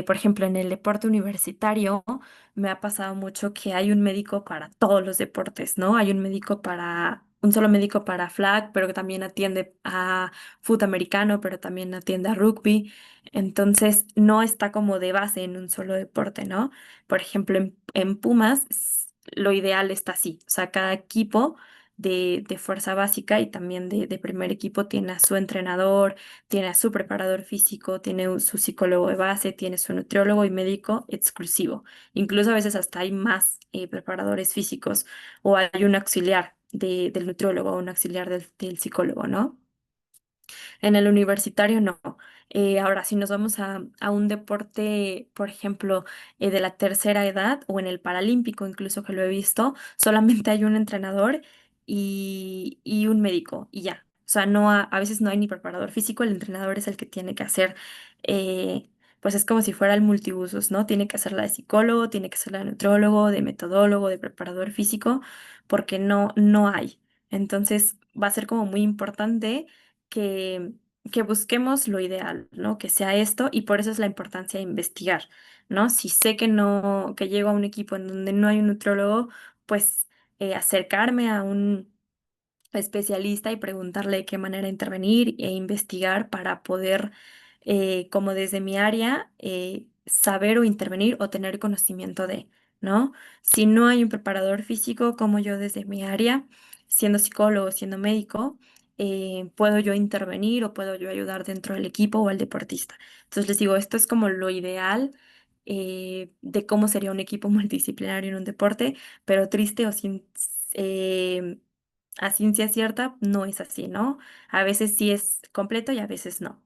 por ejemplo, en el deporte universitario me ha pasado mucho que hay un médico para todos los deportes, ¿no? Hay un solo médico para flag, pero que también atiende a fútbol americano, pero también atiende a rugby. Entonces, no está como de base en un solo deporte, ¿no? Por ejemplo, en Pumas, lo ideal está así, o sea, cada equipo de fuerza básica y también de primer equipo tiene a su entrenador, tiene a su preparador físico, tiene su psicólogo de base, tiene su nutriólogo y médico exclusivo. Incluso a veces hasta hay más preparadores físicos o hay un auxiliar del nutriólogo o un auxiliar del psicólogo, ¿no? En el universitario no. Ahora, si nos vamos a un deporte, por ejemplo, de la tercera edad o en el paralímpico, incluso que lo he visto, solamente hay un entrenador y un médico y ya. O sea, a veces no hay ni preparador físico, el entrenador es el que tiene que hacer, pues es como si fuera el multiusos, ¿no? Tiene que hacer la de psicólogo, tiene que hacer la de nutriólogo, de metodólogo, de preparador físico, porque no hay. Entonces, va a ser como muy importante que, que busquemos lo ideal, ¿no? Que sea esto y por eso es la importancia de investigar, ¿no? Si sé que no, que llego a un equipo en donde no hay un nutriólogo, pues acercarme a un especialista y preguntarle de qué manera intervenir e investigar para poder, como desde mi área, saber o intervenir o tener conocimiento de, ¿no? Si no hay un preparador físico, como yo desde mi área, siendo psicólogo, siendo médico, puedo yo intervenir o puedo yo ayudar dentro del equipo o al deportista. Entonces les digo, esto es como lo ideal. De cómo sería un equipo multidisciplinario en un deporte, pero triste o sin, eh, a ciencia cierta no es así, ¿no? A veces sí es completo y a veces no.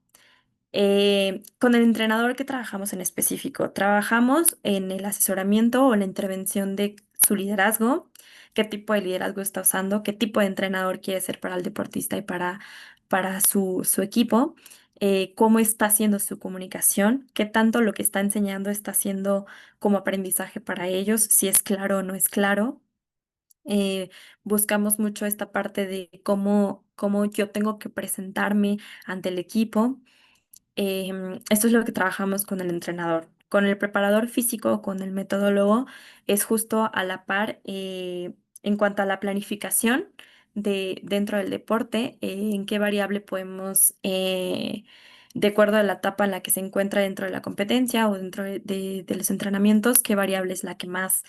Con el entrenador que trabajamos en específico, trabajamos en el asesoramiento o la intervención de su liderazgo, qué tipo de liderazgo está usando, qué tipo de entrenador quiere ser para el deportista y para su equipo. cómo está haciendo su comunicación, qué tanto lo que está enseñando está haciendo como aprendizaje para ellos, si es claro o no es claro. Eh, Buscamos mucho esta parte de cómo yo tengo que presentarme ante el equipo. Esto es lo que trabajamos con el entrenador. Con el preparador físico, con el metodólogo, es justo a la par en cuanto a la planificación dentro del deporte, en qué variable podemos, de acuerdo a la etapa en la que se encuentra dentro de la competencia o dentro de los entrenamientos, qué variable es la que más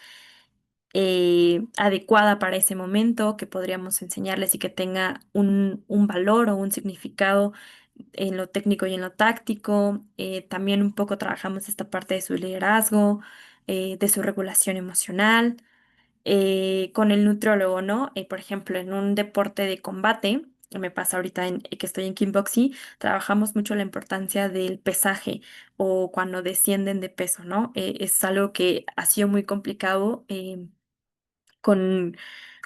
adecuada para ese momento, que podríamos enseñarles y que tenga un valor o un significado en lo técnico y en lo táctico. También un poco trabajamos esta parte de su liderazgo, de su regulación emocional. Con el nutriólogo, ¿no? Por ejemplo, en un deporte de combate, me pasa ahorita que estoy en kickboxing, trabajamos mucho la importancia del pesaje o cuando descienden de peso, ¿no? Es algo que ha sido muy complicado. Con,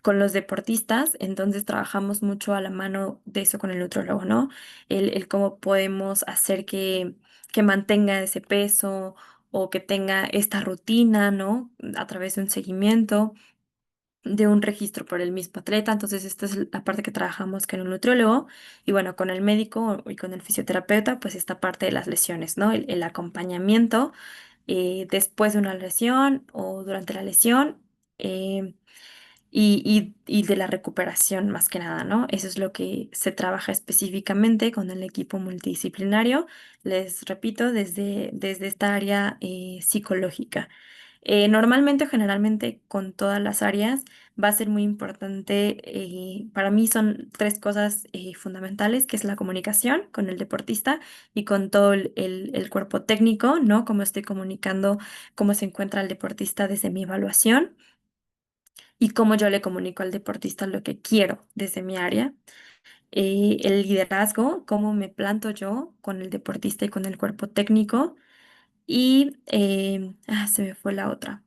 con los deportistas, entonces trabajamos mucho a la mano de eso con el nutrólogo, ¿no? El cómo podemos hacer que mantenga ese peso o que tenga esta rutina, ¿no? A través de un seguimiento, de un registro por el mismo atleta. Entonces, esta es la parte que trabajamos con el nutriólogo y bueno, con el médico y con el fisioterapeuta, pues esta parte de las lesiones, ¿no? El acompañamiento después de una lesión o durante la lesión. eh, y de la recuperación más que nada, ¿no? Eso es lo que se trabaja específicamente con el equipo multidisciplinario, les repito, desde esta área psicológica. Normalmente o generalmente con todas las áreas va a ser muy importante, para mí son tres cosas fundamentales, que es la comunicación con el deportista y con todo el cuerpo técnico, ¿no? Cómo estoy comunicando, cómo se encuentra el deportista desde mi evaluación y cómo yo le comunico al deportista lo que quiero desde mi área. El liderazgo, cómo me planto yo con el deportista y con el cuerpo técnico. Y se me fue la otra.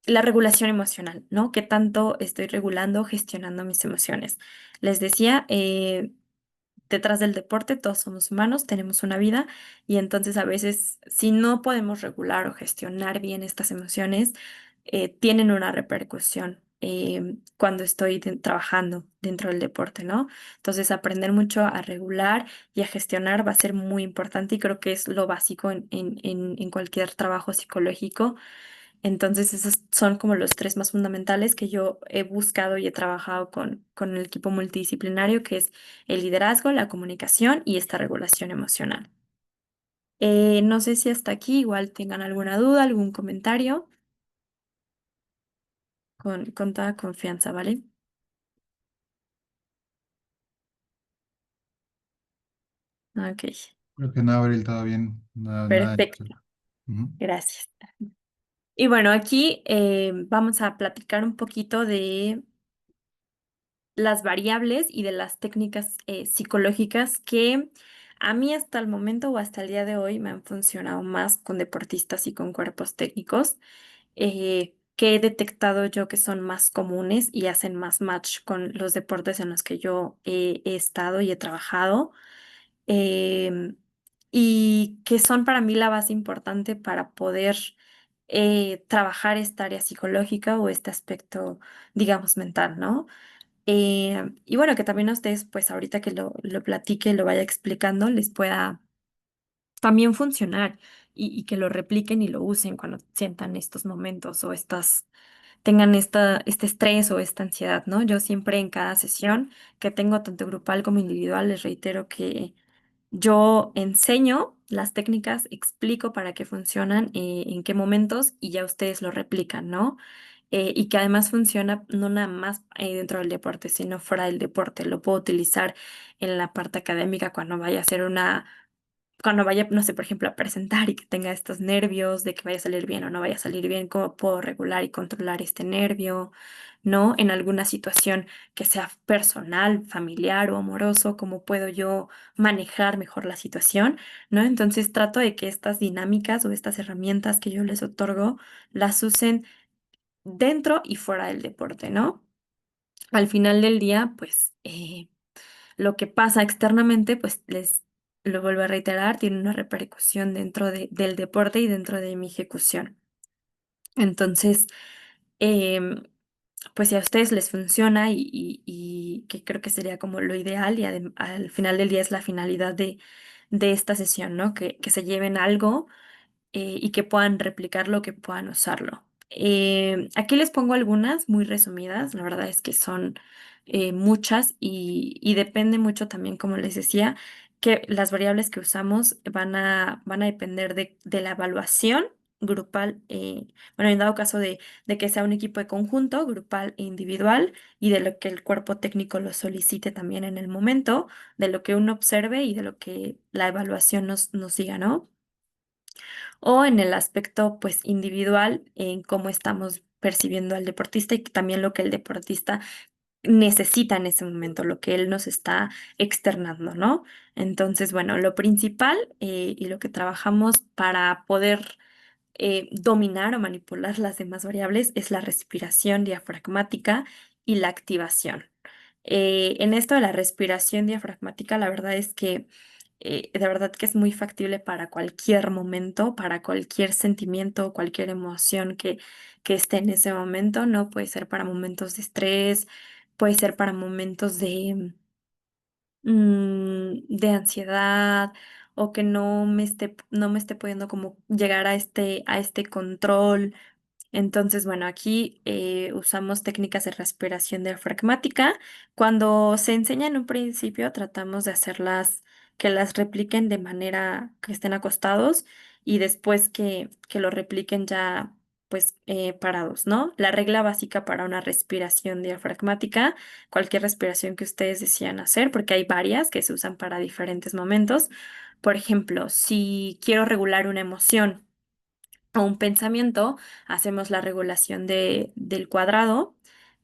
La regulación emocional, ¿no? ¿Qué tanto estoy regulando, gestionando mis emociones? Les decía, detrás del deporte todos somos humanos, tenemos una vida y entonces a veces si no podemos regular o gestionar bien estas emociones, tienen una repercusión cuando estoy trabajando dentro del deporte, ¿no? Entonces aprender mucho a regular y a gestionar va a ser muy importante y creo que es lo básico en cualquier trabajo psicológico. Entonces, esos son como los tres más fundamentales que yo he buscado y he trabajado con el equipo multidisciplinario, que es el liderazgo, la comunicación y esta regulación emocional. No sé si hasta aquí igual tengan alguna duda, algún comentario, con toda confianza, ¿vale? Ok, Creo que no, Abril, todo bien. Nada. perfecto, Ujú. gracias. Y bueno, aquí vamos a platicar un poquito de las variables y de las técnicas psicológicas que a mí hasta el momento o hasta el día de hoy me han funcionado más con deportistas y con cuerpos técnicos, que he detectado yo que son más comunes y hacen más match con los deportes en los que yo he estado y he trabajado, em, y que son para mí la base importante para poder trabajar esta área psicológica o este aspecto, digamos, mental, ¿no? Y bueno, que también a ustedes, pues ahorita que lo platique, lo vaya explicando, les pueda también funcionar y que lo repliquen y lo usen cuando sientan estos momentos o tengan este estrés o esta ansiedad, ¿no? Yo siempre en cada sesión que tengo, tanto grupal como individual, les reitero que yo enseño las técnicas, explico para qué funcionan, en qué momentos y ya ustedes lo replican, ¿no? Y que además funciona no nada más dentro del deporte, sino fuera del deporte. Lo puedo utilizar en la parte académica cuando vaya a hacer cuando vaya, no sé, por ejemplo, a presentar y que tenga estos nervios de que vaya a salir bien o no vaya a salir bien, cómo puedo regular y controlar este nervio, ¿no? En alguna situación que sea personal, familiar o amoroso, cómo puedo yo manejar mejor la situación, ¿no? Entonces trato de que estas dinámicas o estas herramientas que yo les otorgo las usen dentro y fuera del deporte, ¿no? Al final del día, pues lo que pasa externamente, pues les lo vuelvo a reiterar, tiene una repercusión del deporte y dentro de mi ejecución. Entonces, em, pues si a ustedes les funciona y que creo que sería como lo ideal y al final del día es la finalidad de esta sesión, ¿no? Que se lleven algo y que puedan replicarlo, que puedan usarlo. Aquí les pongo algunas muy resumidas, la verdad es que son muchas y depende mucho también, como les decía, que las variables que usamos van a depender de la evaluación grupal, bueno, en dado caso de que sea un equipo de conjunto, grupal e individual, y de lo que el cuerpo técnico lo solicite también en el momento, de lo que uno observe y de lo que la evaluación nos diga, ¿no? O en el aspecto pues individual en cómo estamos percibiendo al deportista y también lo que el deportista necesita en ese momento, lo que él nos está externando, ¿no? Entonces, bueno, lo principal y lo que trabajamos para poder dominar o manipular las demás variables es la respiración diafragmática y la activación. En esto de la respiración diafragmática, la verdad es que de verdad que es muy factible para cualquier momento, para cualquier sentimiento, cualquier emoción que esté en ese momento, ¿no? Puede ser para momentos de estrés, puede ser para momentos de ansiedad o que no me esté pudiendo como llegar a este control. Entonces, bueno, aquí usamos técnicas de respiración diafragmática. Cuando se enseña en un principio, tratamos de hacerlas que las repliquen de manera que estén acostados y después que lo repliquen ya, pues, parados, ¿no? La regla básica para una respiración diafragmática, cualquier respiración que ustedes decidan hacer, porque hay varias que se usan para diferentes momentos. Por ejemplo, si quiero regular una emoción, o un pensamiento, hacemos la regulación del cuadrado,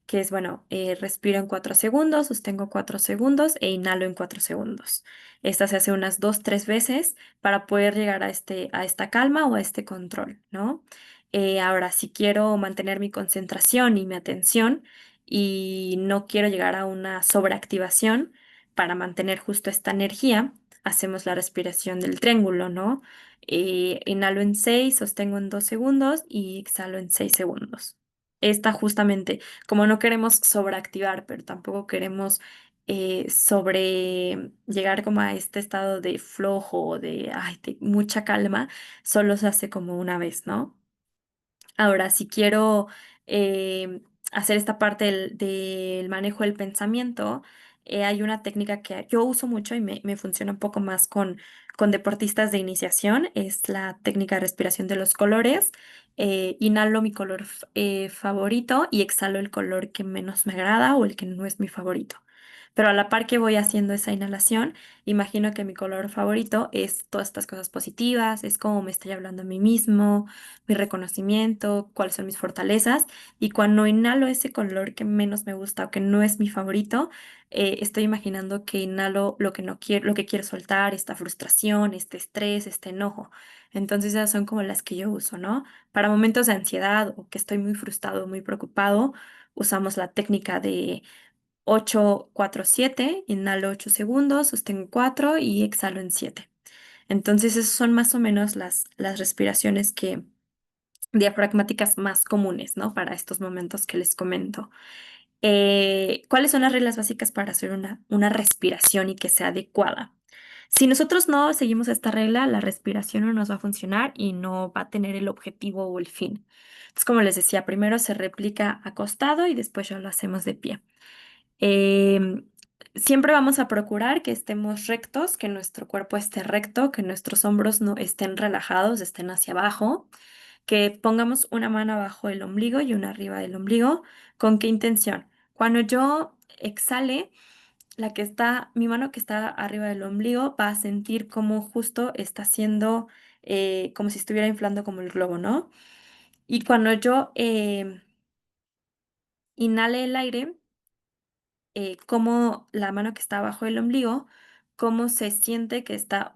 que es, bueno, respiro en 4 segundos, sostengo 4 segundos e inhalo en 4 segundos. Esta se hace unas 2, 3 veces para poder llegar a esta calma o a este control, ¿no? Ahora, si quiero mantener mi concentración y mi atención y no quiero llegar a una sobreactivación para mantener justo esta energía, hacemos la respiración del triángulo, ¿no? Inhalo en 6, sostengo en 2 segundos y exhalo en 6 segundos. Esta justamente, como no queremos sobreactivar, pero tampoco queremos llegar como a este estado de flojo o de mucha calma, solo se hace como una vez, ¿no? Ahora, si quiero hacer esta parte del manejo del pensamiento, hay una técnica que yo uso mucho y me funciona un poco más con deportistas de iniciación, es la técnica de respiración de los colores. Inhalo mi color favorito y exhalo el color que menos me agrada o el que no es mi favorito. Pero a la par que voy haciendo esa inhalación, imagino que mi color favorito es todas estas cosas positivas, es como me estoy hablando a mí mismo, mi reconocimiento, cuáles son mis fortalezas. Y cuando inhalo ese color que menos me gusta o que no es mi favorito, estoy imaginando que inhalo lo que no quiero, lo que quiero soltar, esta frustración, este estrés, este enojo. Entonces esas son como las que yo uso, ¿no? Para momentos de ansiedad o que estoy muy frustrado, muy preocupado, usamos la técnica de 8-4-7, inhalo 8 segundos, sostengo 4 y exhalo en 7. Entonces, esas son más o menos las respiraciones diafragmáticas más comunes, ¿no? Para estos momentos que les comento. ¿Cuáles son las reglas básicas para hacer una respiración y que sea adecuada? Si nosotros no seguimos esta regla, la respiración no nos va a funcionar y no va a tener el objetivo o el fin. Entonces, como les decía, primero se replica acostado y después ya lo hacemos de pie. Em, Siempre vamos a procurar que estemos rectos, que nuestro cuerpo esté recto, que nuestros hombros no estén relajados, estén hacia abajo, que pongamos una mano abajo del ombligo y una arriba del ombligo. ¿Con qué intención? Cuando yo exhale, mi mano que está arriba del ombligo va a sentir como justo está haciendo, como si estuviera inflando como el globo, ¿no? Y cuando yo inhale el aire, cómo la mano que está abajo del ombligo, cómo se siente que está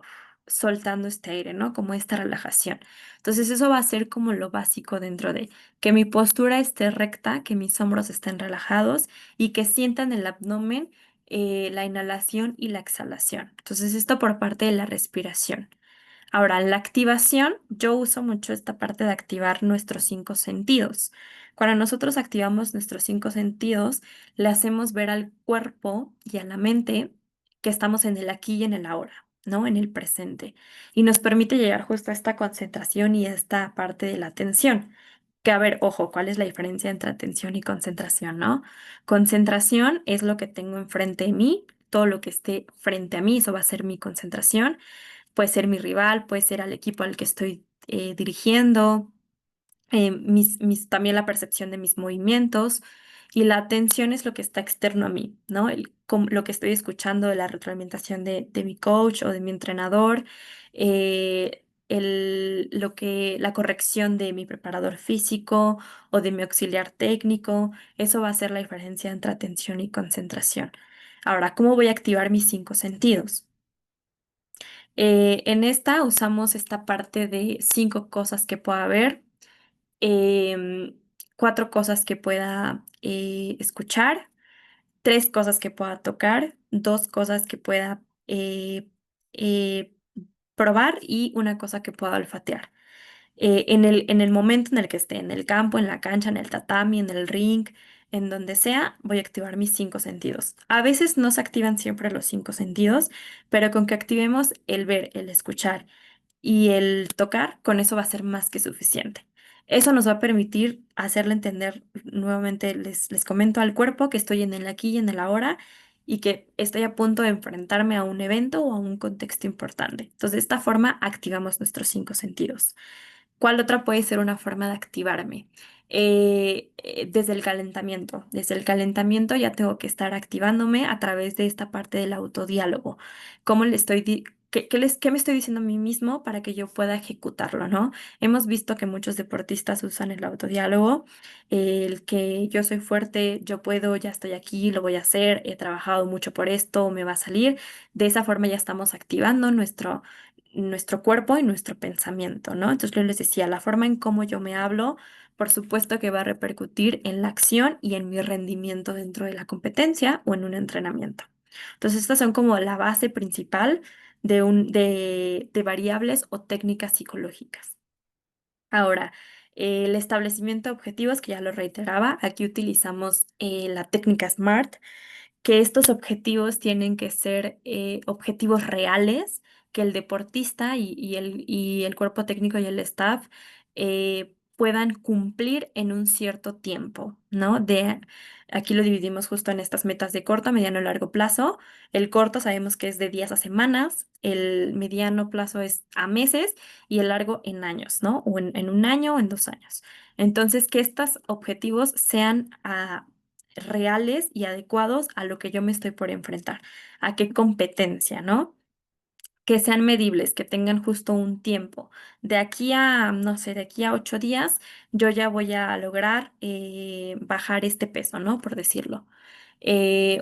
soltando este aire, ¿no? Como esta relajación. Entonces eso va a ser como lo básico dentro de que mi postura esté recta, que mis hombros estén relajados y que sientan el abdomen la inhalación y la exhalación. Entonces, esto por parte de la respiración. Ahora, la activación, yo uso mucho esta parte de activar nuestros cinco sentidos. Cuando nosotros activamos nuestros cinco sentidos, le hacemos ver al cuerpo y a la mente que estamos en el aquí y en el ahora, ¿no? En el presente. Y nos permite llegar justo a esta concentración y esta parte de la atención. Que a ver, ojo, ¿cuál es la diferencia entre atención y concentración, no? Concentración es lo que tengo enfrente de mí, todo lo que esté frente a mí, eso va a ser mi concentración. Puede ser mi rival, puede ser al equipo al que estoy dirigiendo, también la percepción de mis movimientos y la atención es lo que está externo a mí, ¿no? Lo que estoy escuchando de la retroalimentación de mi coach o de mi entrenador, la corrección de mi preparador físico o de mi auxiliar técnico, eso va a ser la diferencia entre atención y concentración. Ahora, ¿cómo voy a activar mis cinco sentidos? En esta usamos esta parte de cinco cosas que pueda ver, em, cuatro cosas que pueda escuchar, tres cosas que pueda tocar, dos cosas que pueda eh, probar y una cosa que pueda olfatear en el momento en el que esté, en el campo, en la cancha, en el tatami, en el ring, en donde sea, voy a activar mis cinco sentidos. A veces no se activan siempre los cinco sentidos, pero con que activemos el ver, el escuchar y el tocar, con eso va a ser más que suficiente. Eso nos va a permitir hacerle entender, nuevamente les comento al cuerpo que estoy en el aquí y en el ahora y que estoy a punto de enfrentarme a un evento o a un contexto importante. Entonces, de esta forma activamos nuestros cinco sentidos. ¿Cuál otra puede ser una forma de activarme? Desde el calentamiento. Desde el calentamiento ya tengo que estar activándome a través de esta parte del autodiálogo. ¿Cómo le estoy qué me estoy diciendo a mí mismo para que yo pueda ejecutarlo, ¿no? Hemos visto que muchos deportistas usan el autodiálogo, el que yo soy fuerte, yo puedo, ya estoy aquí, lo voy a hacer, he trabajado mucho por esto, me va a salir. De esa forma ya estamos activando nuestro cuerpo y nuestro pensamiento, ¿no? Entonces yo les decía, la forma en cómo yo me hablo, por supuesto que va a repercutir en la acción y en mi rendimiento dentro de la competencia o en un entrenamiento. Entonces estas son como la base principal de variables o técnicas psicológicas. Ahora, el establecimiento de objetivos, que ya lo reiteraba, aquí utilizamos la técnica SMART, que estos objetivos tienen que ser objetivos reales, que el deportista y el cuerpo técnico y el staff puedan cumplir en un cierto tiempo, ¿no? Aquí lo dividimos justo en estas metas de corto, mediano y largo plazo. El corto sabemos que es de días a semanas, el mediano plazo es a meses y el largo en años, ¿no? O en un año o en 2 años. Entonces, que estos objetivos sean reales y adecuados a lo que yo me estoy por enfrentar, a qué competencia, ¿no? Que sean medibles, que tengan justo un tiempo. De aquí a, no sé, de aquí a 8 días, yo ya voy a lograr bajar este peso, ¿no? Por decirlo.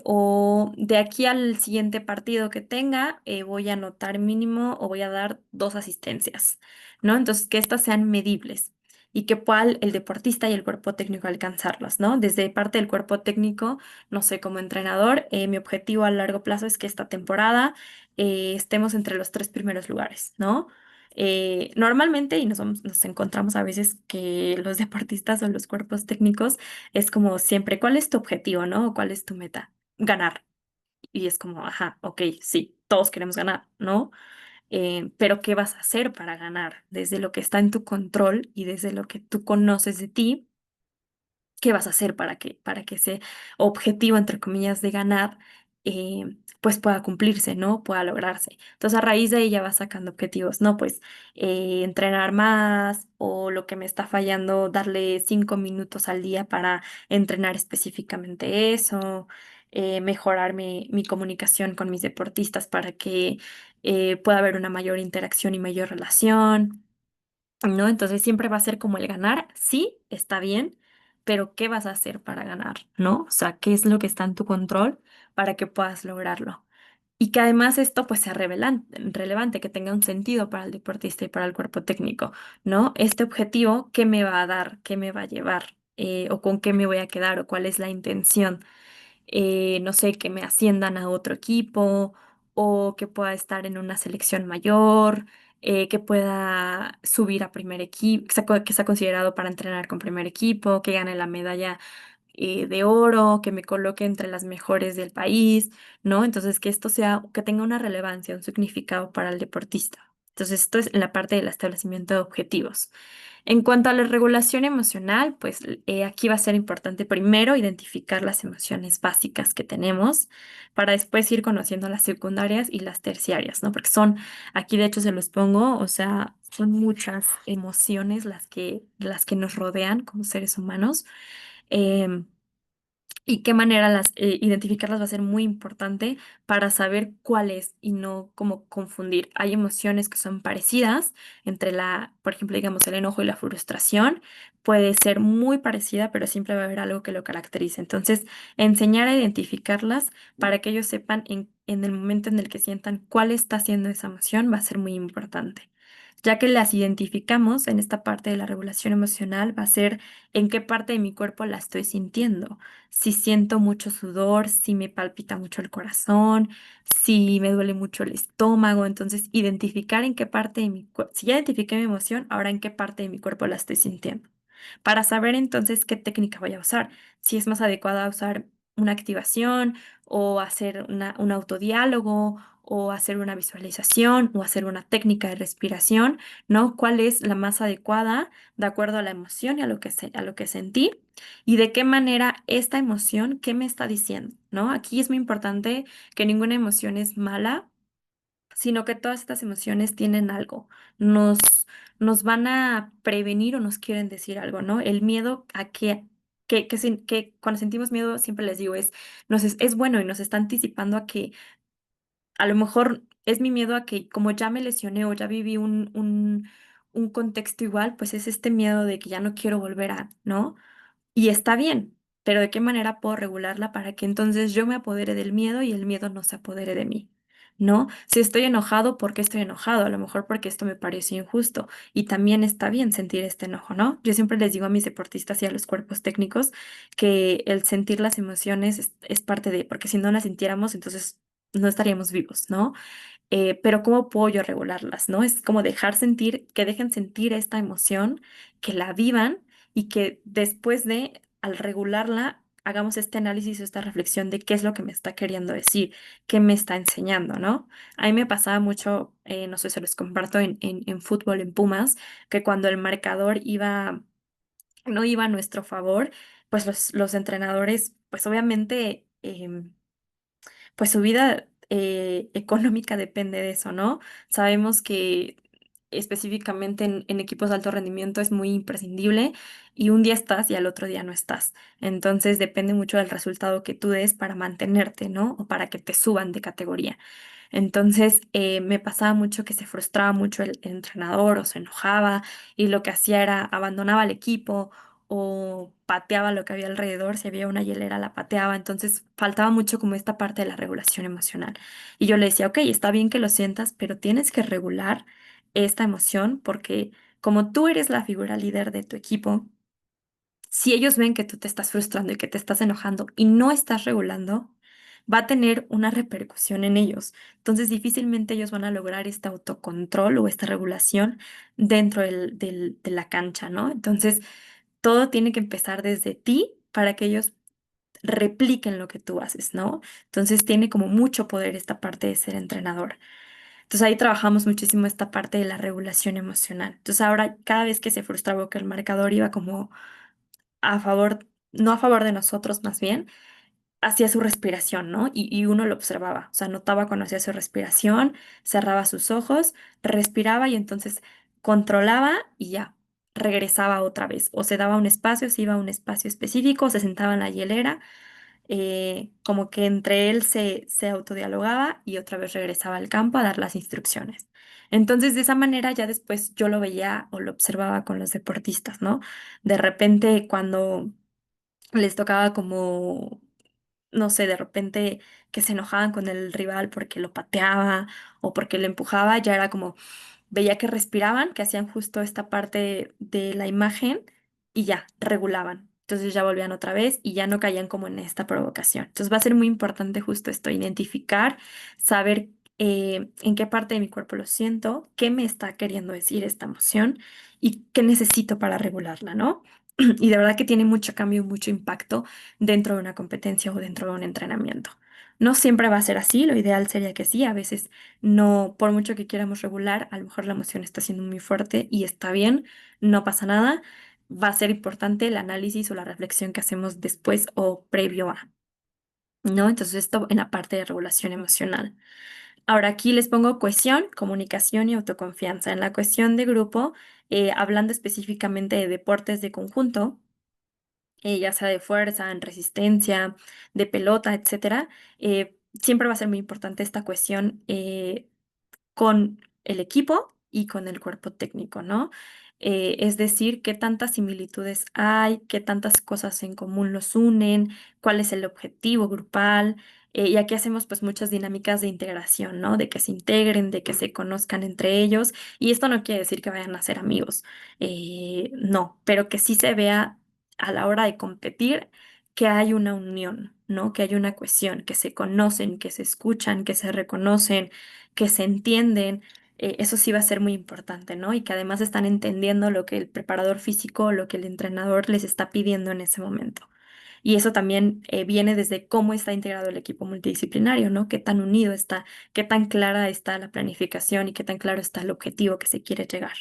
O de aquí al siguiente partido que tenga, voy a anotar mínimo o voy a dar 2 asistencias, ¿no? Entonces, que estas sean medibles y que pueda el deportista y el cuerpo técnico alcanzarlas, ¿no? Desde parte del cuerpo técnico, no sé, como entrenador, mi objetivo a largo plazo es que esta temporada estemos entre los tres primeros lugares, ¿no? Normalmente, y nos encontramos a veces que los deportistas o los cuerpos técnicos es como siempre, ¿cuál es tu objetivo, no? ¿Cuál es tu meta? Ganar. Y es como, ajá, ok, sí, todos queremos ganar, ¿no? Pero ¿qué vas a hacer para ganar? Desde lo que está en tu control y desde lo que tú conoces de ti, ¿qué vas a hacer para que ese objetivo, entre comillas, de ganar, pues pueda cumplirse, ¿no? Pueda lograrse. Entonces, a raíz de ella vas sacando objetivos, ¿no? Pues entrenar más o lo que me está fallando, darle 5 minutos al día para entrenar específicamente eso, mejorar mi comunicación con mis deportistas para que pueda haber una mayor interacción y mayor relación. ¿No? Entonces siempre va a ser como el ganar, sí, está bien, pero ¿qué vas a hacer para ganar? ¿No? O sea, ¿qué es lo que está en tu control para que puedas lograrlo? Y que además esto pues sea relevante, que tenga un sentido para el deportista y para el cuerpo técnico, ¿no? Este objetivo, ¿qué me va a dar? ¿Qué me va a llevar? ¿O con qué me voy a quedar? ¿O cuál es la intención? no sé, que me asciendan a otro equipo o que pueda estar en una selección mayor, que pueda subir a primer equipo, que sea considerado para entrenar con primer equipo, que gane la medalla de oro, que me coloque entre las mejores del país, ¿no? Entonces, que esto sea, que tenga una relevancia, un significado para el deportista. Entonces, esto es en la parte del establecimiento de objetivos. En cuanto a la regulación emocional, pues aquí va a ser importante primero identificar las emociones básicas que tenemos para después ir conociendo las secundarias y las terciarias, ¿no? Porque son, aquí de hecho se los pongo, o sea, son muchas emociones las que nos rodean como seres humanos. Em, y qué manera identificarlas va a ser muy importante para saber cuáles y no cómo confundir. Hay emociones que son parecidas entre por ejemplo, digamos, el enojo y la frustración. Puede ser muy parecida, pero siempre va a haber algo que lo caracterice. Entonces, enseñar a identificarlas para que ellos sepan en el momento en el que sientan cuál está siendo esa emoción va a ser muy importante. Ya que las identificamos en esta parte de la regulación emocional, va a ser en qué parte de mi cuerpo la estoy sintiendo, si siento mucho sudor, si me palpita mucho el corazón, si me duele mucho el estómago. Entonces, identificar en qué parte de mi cuerpo, si ya identifiqué mi emoción, ahora en qué parte de mi cuerpo la estoy sintiendo. Para saber entonces qué técnica voy a usar, si es más adecuada usar una activación o hacer un autodiálogo o hacer una visualización o hacer una técnica de respiración, ¿no? ¿Cuál es la más adecuada de acuerdo a la emoción y a lo que, a lo que sentí? Y de qué manera esta emoción, qué me está diciendo, ¿no? Aquí es muy importante que ninguna emoción es mala, sino que todas estas emociones tienen algo, nos, nos van a prevenir o nos quieren decir algo, ¿no? El miedo a que cuando sentimos miedo, siempre les digo, es bueno y nos está anticipando a que a lo mejor es mi miedo a que como ya me lesioné o ya viví un contexto igual, pues es este miedo de que ya no quiero volver a, ¿no? Y está bien, pero ¿de qué manera puedo regularla para que entonces yo me apodere del miedo y el miedo no se apodere de mí? ¿No? Si estoy enojado, ¿por qué estoy enojado? A lo mejor porque esto me pareció injusto. Y también está bien sentir este enojo, ¿no? Yo siempre les digo a mis deportistas y a los cuerpos técnicos que el sentir las emociones es parte de, porque si no las sintiéramos, entonces no estaríamos vivos, ¿no? Pero ¿cómo puedo yo regularlas, no? Es como dejar sentir, que dejen sentir esta emoción, que la vivan y que después de, al regularla, hagamos este análisis, esta reflexión de qué es lo que me está queriendo decir, qué me está enseñando, ¿no? A mí me pasaba mucho, no sé, se los comparto en fútbol, en Pumas, que cuando el marcador no iba a nuestro favor, pues los entrenadores, pues obviamente pues su vida económica depende de eso, ¿no? Sabemos que específicamente en equipos de alto rendimiento es muy imprescindible y un día estás y al otro día no estás. Entonces depende mucho del resultado que tú des para mantenerte, ¿no? O para que te suban de categoría. Entonces me pasaba mucho que se frustraba mucho el entrenador o se enojaba y lo que hacía era abandonaba el equipo o pateaba lo que había alrededor, si había una hielera la pateaba, entonces faltaba mucho como esta parte de la regulación emocional. Y yo le decía, ok, está bien que lo sientas, pero tienes que regular esta emoción porque como tú eres la figura líder de tu equipo, si ellos ven que tú te estás frustrando y que te estás enojando y no estás regulando, va a tener una repercusión en ellos. Entonces, difícilmente ellos van a lograr este autocontrol o esta regulación dentro de la cancha, ¿no? Entonces, todo tiene que empezar desde ti para que ellos repliquen lo que tú haces, ¿no? Entonces, tiene como mucho poder esta parte de ser entrenador. Entonces, ahí trabajamos muchísimo esta parte de la regulación emocional. Entonces, ahora, cada vez que se frustraba o que el marcador iba como a favor, no a favor de nosotros más bien, hacía su respiración, ¿no? Y uno lo observaba, o sea, notaba cuando hacía su respiración, cerraba sus ojos, respiraba y entonces controlaba y ya, regresaba otra vez, o se daba un espacio, se iba a un espacio específico, se sentaba en la hielera, como que entre él se autodialogaba y otra vez regresaba al campo a dar las instrucciones. Entonces, de esa manera ya después yo lo veía o lo observaba con los deportistas, ¿no? De repente cuando les tocaba como, no sé, de repente que se enojaban con el rival porque lo pateaba o porque lo empujaba, ya era como, veía que respiraban, que hacían justo esta parte de la imagen y ya, regulaban. Entonces ya volvían otra vez y ya no caían como en esta provocación. Entonces va a ser muy importante justo esto, identificar, saber en qué parte de mi cuerpo lo siento, qué me está queriendo decir esta emoción y qué necesito para regularla, ¿no? Y de verdad que tiene mucho cambio y mucho impacto dentro de una competencia o dentro de un entrenamiento. No siempre va a ser así, lo ideal sería que sí, a veces no, por mucho que queramos regular, a lo mejor la emoción está siendo muy fuerte y está bien, no pasa nada. Va a ser importante el análisis o la reflexión que hacemos después o previo a, ¿no? Entonces esto en la parte de regulación emocional. Ahora aquí les pongo cohesión, comunicación y autoconfianza. En la cohesión de grupo, hablando específicamente de deportes de conjunto, ya sea de fuerza, en resistencia, de pelota, etcétera, siempre va a ser muy importante esta cohesión con el equipo y con el cuerpo técnico, ¿no? Es decir, qué tantas similitudes hay, qué tantas cosas en común los unen, cuál es el objetivo grupal. Y aquí hacemos pues muchas dinámicas de integración, ¿no? De que se integren, de que se conozcan entre ellos. Y esto no quiere decir que vayan a ser amigos, no, pero que sí se vea a la hora de competir que hay una unión, ¿no? Que hay una cohesión, que se conocen, que se escuchan, que se reconocen, que se entienden, eso sí va a ser muy importante, ¿no? Y que además están entendiendo lo que el preparador físico, lo que el entrenador les está pidiendo en ese momento. Y eso también viene desde cómo está integrado el equipo multidisciplinario, ¿no? Qué tan unido está, qué tan clara está la planificación y qué tan claro está el objetivo que se quiere llegar.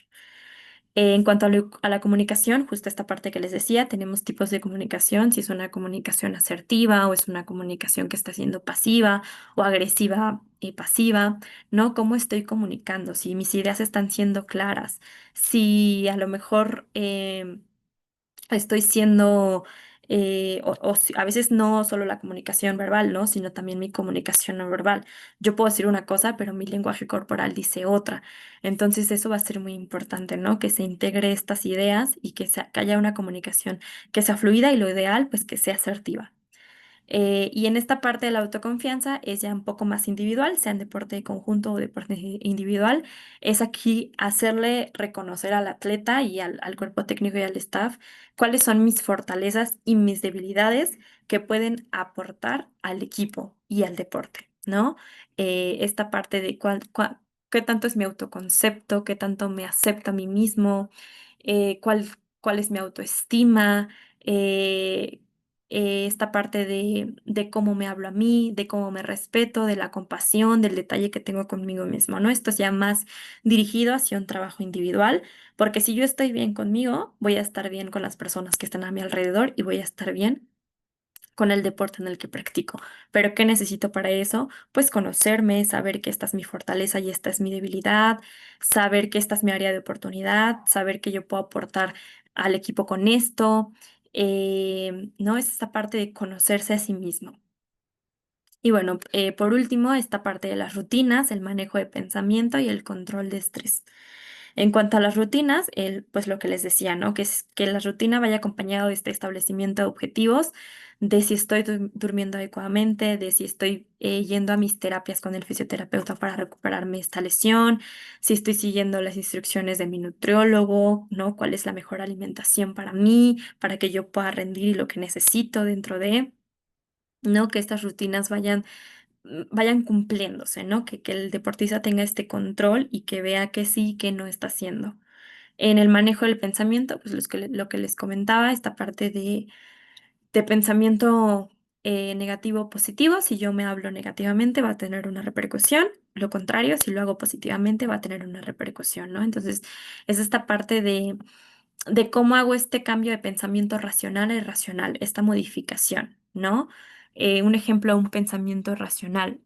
En cuanto a la comunicación, justo esta parte que les decía, tenemos tipos de comunicación, si es una comunicación asertiva o es una comunicación que está siendo pasiva o agresiva y pasiva, ¿no? ¿Cómo estoy comunicando? Si mis ideas están siendo claras, si a lo mejor estoy siendo, a veces no solo la comunicación verbal, ¿no? Sino también mi comunicación no verbal. Yo puedo decir una cosa, pero mi lenguaje corporal dice otra. Entonces eso va a ser muy importante, ¿no? Que se integre estas ideas y que haya una comunicación que sea fluida y lo ideal, pues que sea asertiva. Y en esta parte de la autoconfianza es ya un poco más individual, sea en deporte de conjunto o deporte individual. Es aquí hacerle reconocer al atleta y al cuerpo técnico y al staff cuáles son mis fortalezas y mis debilidades que pueden aportar al equipo y al deporte, ¿no? Esta parte de qué tanto es mi autoconcepto, qué tanto me acepto a mí mismo, cuál es mi autoestima. eh, Esta parte de cómo me hablo a mí, de cómo me respeto, de la compasión, del detalle que tengo conmigo mismo, ¿no? Esto es ya más dirigido hacia un trabajo individual, porque si yo estoy bien conmigo, voy a estar bien con las personas que están a mi alrededor y voy a estar bien con el deporte en el que practico. Pero ¿qué necesito para eso? Pues conocerme, saber que esta es mi fortaleza y esta es mi debilidad, saber que esta es mi área de oportunidad, saber que yo puedo aportar al equipo con esto. ¿No? Es esta parte de conocerse a sí mismo. Y bueno, por último, esta parte de las rutinas, el manejo de pensamiento y el control de estrés. En cuanto a las rutinas, pues lo que les decía, ¿no? Que es que la rutina vaya acompañado de este establecimiento de objetivos, de si estoy durmiendo adecuadamente, de si estoy yendo a mis terapias con el fisioterapeuta para recuperarme esta lesión, si estoy siguiendo las instrucciones de mi nutriólogo, ¿no? ¿Cuál es la mejor alimentación para mí, para que yo pueda rendir lo que necesito dentro de, ¿no? Que estas rutinas vayan cumpliéndose, ¿no? Que el deportista tenga este control y que vea que sí y que no está haciendo. En el manejo del pensamiento, pues lo que les comentaba, esta parte de pensamiento negativo positivo, si yo me hablo negativamente va a tener una repercusión, lo contrario, si lo hago positivamente va a tener una repercusión, ¿no? Entonces, es esta parte de cómo hago este cambio de pensamiento racional a irracional, esta modificación, ¿no? Un ejemplo, un pensamiento racional.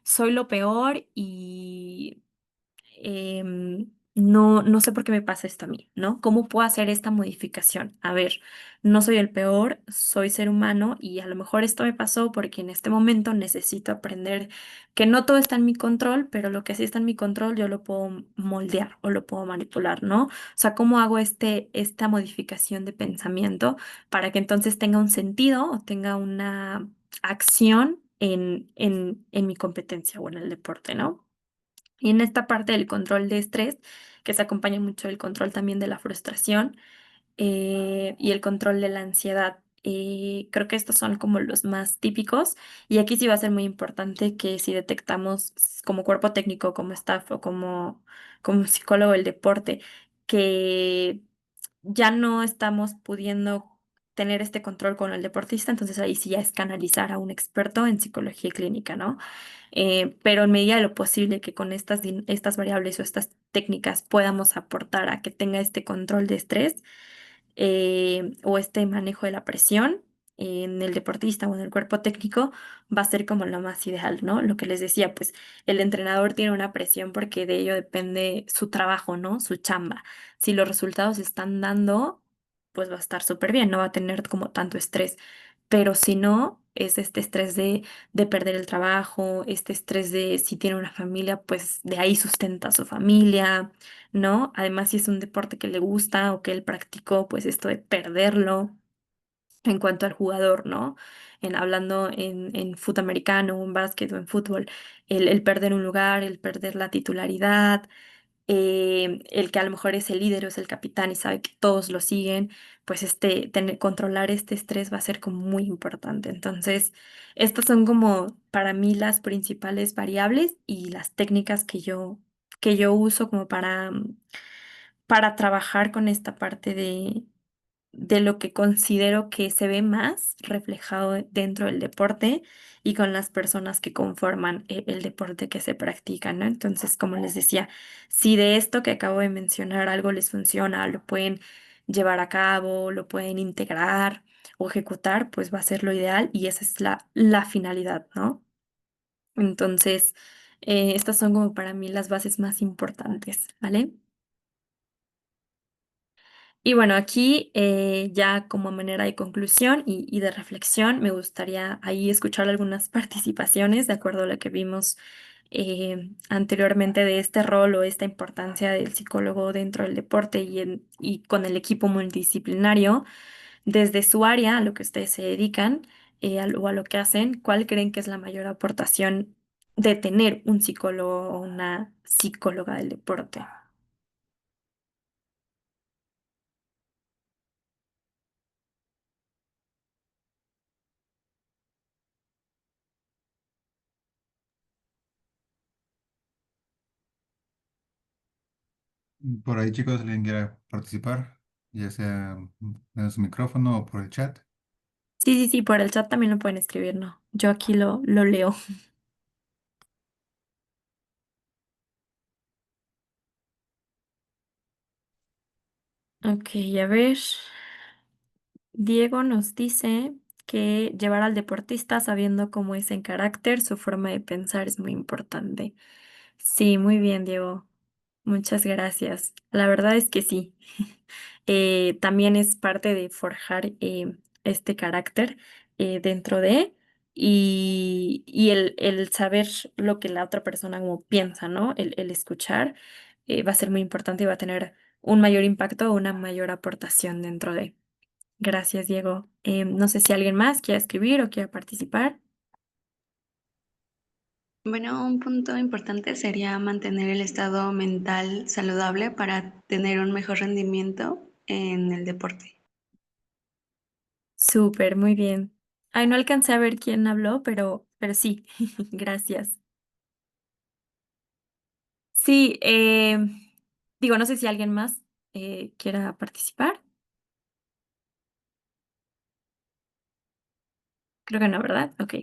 Soy lo peor y no sé por qué me pasa esto a mí, ¿no? ¿Cómo puedo hacer esta modificación? A ver, no soy el peor, soy ser humano y a lo mejor esto me pasó porque en este momento necesito aprender que no todo está en mi control, pero lo que sí está en mi control yo lo puedo moldear o lo puedo manipular, ¿no? O sea, ¿cómo hago esta modificación de pensamiento para que entonces tenga un sentido o tenga una acción en mi competencia o en el deporte, ¿no? Y en esta parte del control de estrés, que se acompaña mucho del control también de la frustración, y el control de la ansiedad. Creo que estos son como los más típicos y aquí sí va a ser muy importante que si detectamos como cuerpo técnico, como staff o como psicólogo del deporte, que ya no estamos pudiendo tener este control con el deportista, entonces ahí sí ya es canalizar a un experto en psicología clínica, ¿no? Pero en medida de lo posible que con estas variables o estas técnicas podamos aportar a que tenga este control de estrés, o este manejo de la presión en el deportista o en el cuerpo técnico va a ser como lo más ideal, ¿no? Lo que les decía, pues el entrenador tiene una presión porque de ello depende su trabajo, ¿no? Su chamba. Si los resultados se están dando, pues va a estar súper bien, no va a tener como tanto estrés. Pero si no, es este estrés de perder el trabajo, este estrés de si tiene una familia, pues de ahí sustenta a su familia, ¿no? Además, si es un deporte que le gusta o que él practicó, pues esto de perderlo en cuanto al jugador, ¿no? Hablando en fútbol americano, o en básquet o en fútbol, el perder un lugar, el perder la titularidad, el que a lo mejor es el líder o es el capitán y sabe que todos lo siguen, pues controlar este estrés va a ser como muy importante. Entonces, estas son como para mí las principales variables y las técnicas que yo uso como para trabajar con esta parte de lo que considero que se ve más reflejado dentro del deporte y con las personas que conforman el deporte que se practica, ¿no? Entonces, como les decía, si de esto que acabo de mencionar algo les funciona, lo pueden llevar a cabo, lo pueden integrar o ejecutar, pues va a ser lo ideal y esa es la finalidad, ¿no? Entonces, estas son como para mí las bases más importantes, ¿vale? Y bueno, aquí ya como manera de conclusión y de reflexión, me gustaría ahí escuchar algunas participaciones de acuerdo a lo que vimos anteriormente de este rol o esta importancia del psicólogo dentro del deporte y con el equipo multidisciplinario. Desde su área, a lo que ustedes se dedican o a lo que hacen, ¿cuál creen que es la mayor aportación de tener un psicólogo o una psicóloga del deporte? Por ahí, chicos, alguien quiera participar, ya sea en su micrófono o por el chat. Sí, sí, sí, por el chat también lo pueden escribir, ¿no? Yo aquí lo leo. Ok, a ver. Diego nos dice que llevar al deportista sabiendo cómo es en carácter, su forma de pensar es muy importante. Sí, muy bien, Diego. Muchas gracias. La verdad es que sí. También es parte de forjar este carácter dentro y el saber lo que la otra persona como piensa, ¿no? El escuchar va a ser muy importante y va a tener un mayor impacto o una mayor aportación dentro de. Gracias, Diego. No sé si alguien más quiere escribir o quiere participar. Bueno, un punto importante sería mantener el estado mental saludable para tener un mejor rendimiento en el deporte. Súper, muy bien. Ay, no alcancé a ver quién habló, pero sí, gracias. Sí, digo, no sé si alguien más quiera participar. Creo que no, ¿verdad? Ok.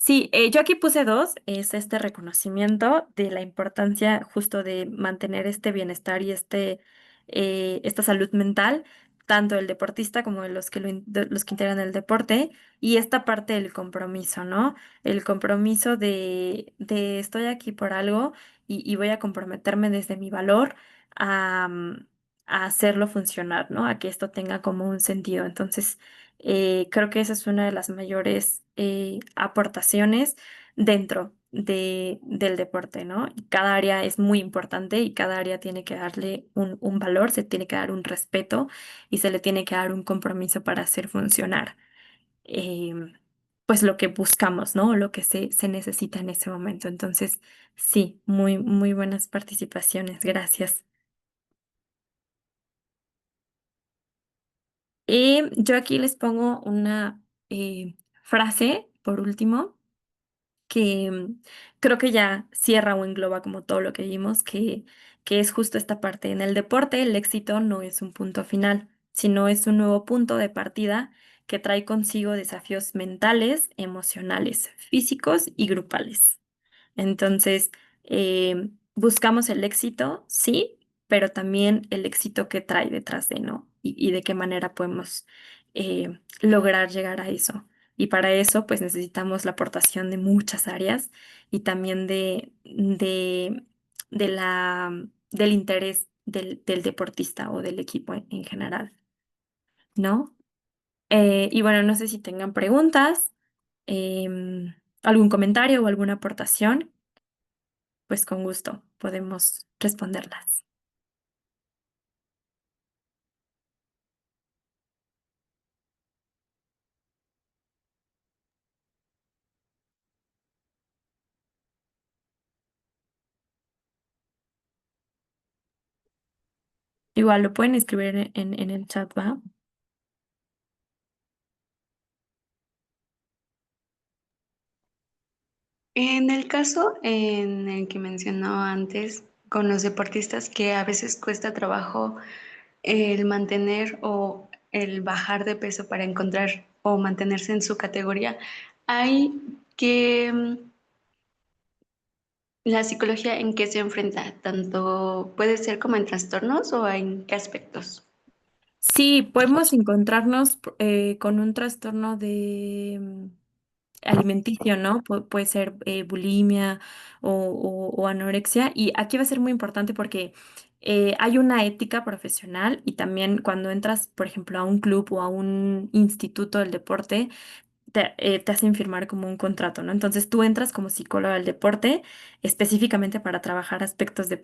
Sí, yo aquí puse dos, es este reconocimiento de la importancia justo de mantener este bienestar y esta salud mental, tanto del deportista como de los que integran el deporte, y esta parte del compromiso, ¿no? El compromiso de estoy aquí por algo y voy a comprometerme desde mi valor a, a hacerlo funcionar, ¿no? A que esto tenga como un sentido. Entonces, creo que esa es una de las mayores aportaciones dentro del deporte, ¿no? Y cada área es muy importante y cada área tiene que darle un valor, se tiene que dar un respeto y se le tiene que dar un compromiso para hacer funcionar, em, pues lo que buscamos, ¿no? Lo que se necesita en ese momento. Entonces, sí, muy, muy buenas participaciones. Gracias. Yo aquí les pongo una frase, por último, que creo que ya cierra o engloba como todo lo que vimos, que es justo esta parte. En el deporte, el éxito no es un punto final, sino es un nuevo punto de partida que trae consigo desafíos mentales, emocionales, físicos y grupales. Entonces, buscamos el éxito, sí, pero también el éxito que trae detrás de, ¿no? Y de qué manera podemos lograr llegar a eso. Y para eso, pues necesitamos la aportación de muchas áreas y también del interés del deportista o del equipo en general, ¿no? Y bueno, no sé si tengan preguntas, algún comentario o alguna aportación, pues con gusto podemos responderlas. Igual lo pueden escribir en el chat, ¿va? En el caso en el que mencionó antes, con los deportistas que a veces cuesta trabajo el mantener o el bajar de peso para encontrar o mantenerse en su categoría, hay que la psicología en qué se enfrenta, tanto puede ser como en trastornos o en qué aspectos. Sí, podemos encontrarnos con un trastorno de alimenticio, ¿no? Puede ser bulimia o anorexia. Y aquí va a ser muy importante porque hay una ética profesional y también cuando entras, por ejemplo, a un club o a un instituto del deporte, te hacen firmar como un contrato, ¿no? Entonces tú entras como psicólogo al deporte específicamente para trabajar aspectos de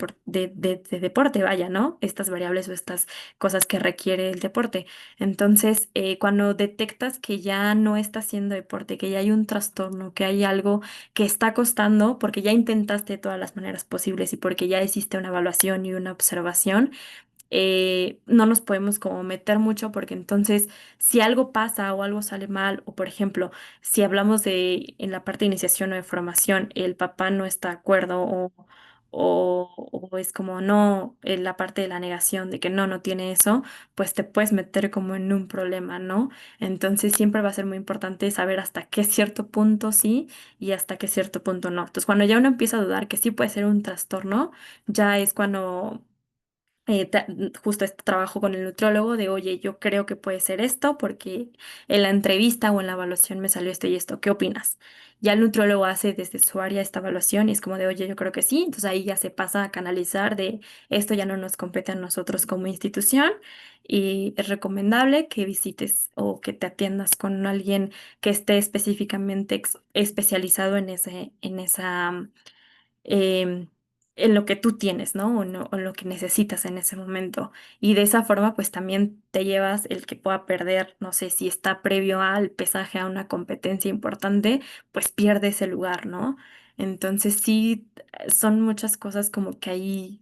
deporte, vaya, ¿no? Estas variables o estas cosas que requiere el deporte. Entonces, cuando detectas que ya no está haciendo deporte, que ya hay un trastorno, que hay algo que está costando, porque ya intentaste de todas las maneras posibles y porque ya hiciste una evaluación y una observación, no nos podemos como meter mucho porque entonces si algo pasa o algo sale mal o por ejemplo si hablamos de en la parte de iniciación o de formación el papá no está de acuerdo o es como no en la parte de la negación de que no tiene eso pues te puedes meter como en un problema, ¿no? Entonces siempre va a ser muy importante saber hasta qué cierto punto sí y hasta qué cierto punto no. Entonces cuando ya uno empieza a dudar que sí puede ser un trastorno ya es cuando justo este trabajo con el nutriólogo de, oye, yo creo que puede ser esto porque en la entrevista o en la evaluación me salió esto y esto, ¿qué opinas? Ya el nutriólogo hace desde su área esta evaluación y es como de, oye, yo creo que sí, entonces ahí ya se pasa a canalizar de, esto ya no nos compete a nosotros como institución y es recomendable que visites o que te atiendas con alguien que esté específicamente especializado en esa em, en lo que tú tienes, ¿no? O en lo que necesitas en ese momento. Y de esa forma, pues también te llevas el que pueda perder, no sé, si está previo al pesaje a una competencia importante, pues pierde ese lugar, ¿no? Entonces sí, son muchas cosas como que ahí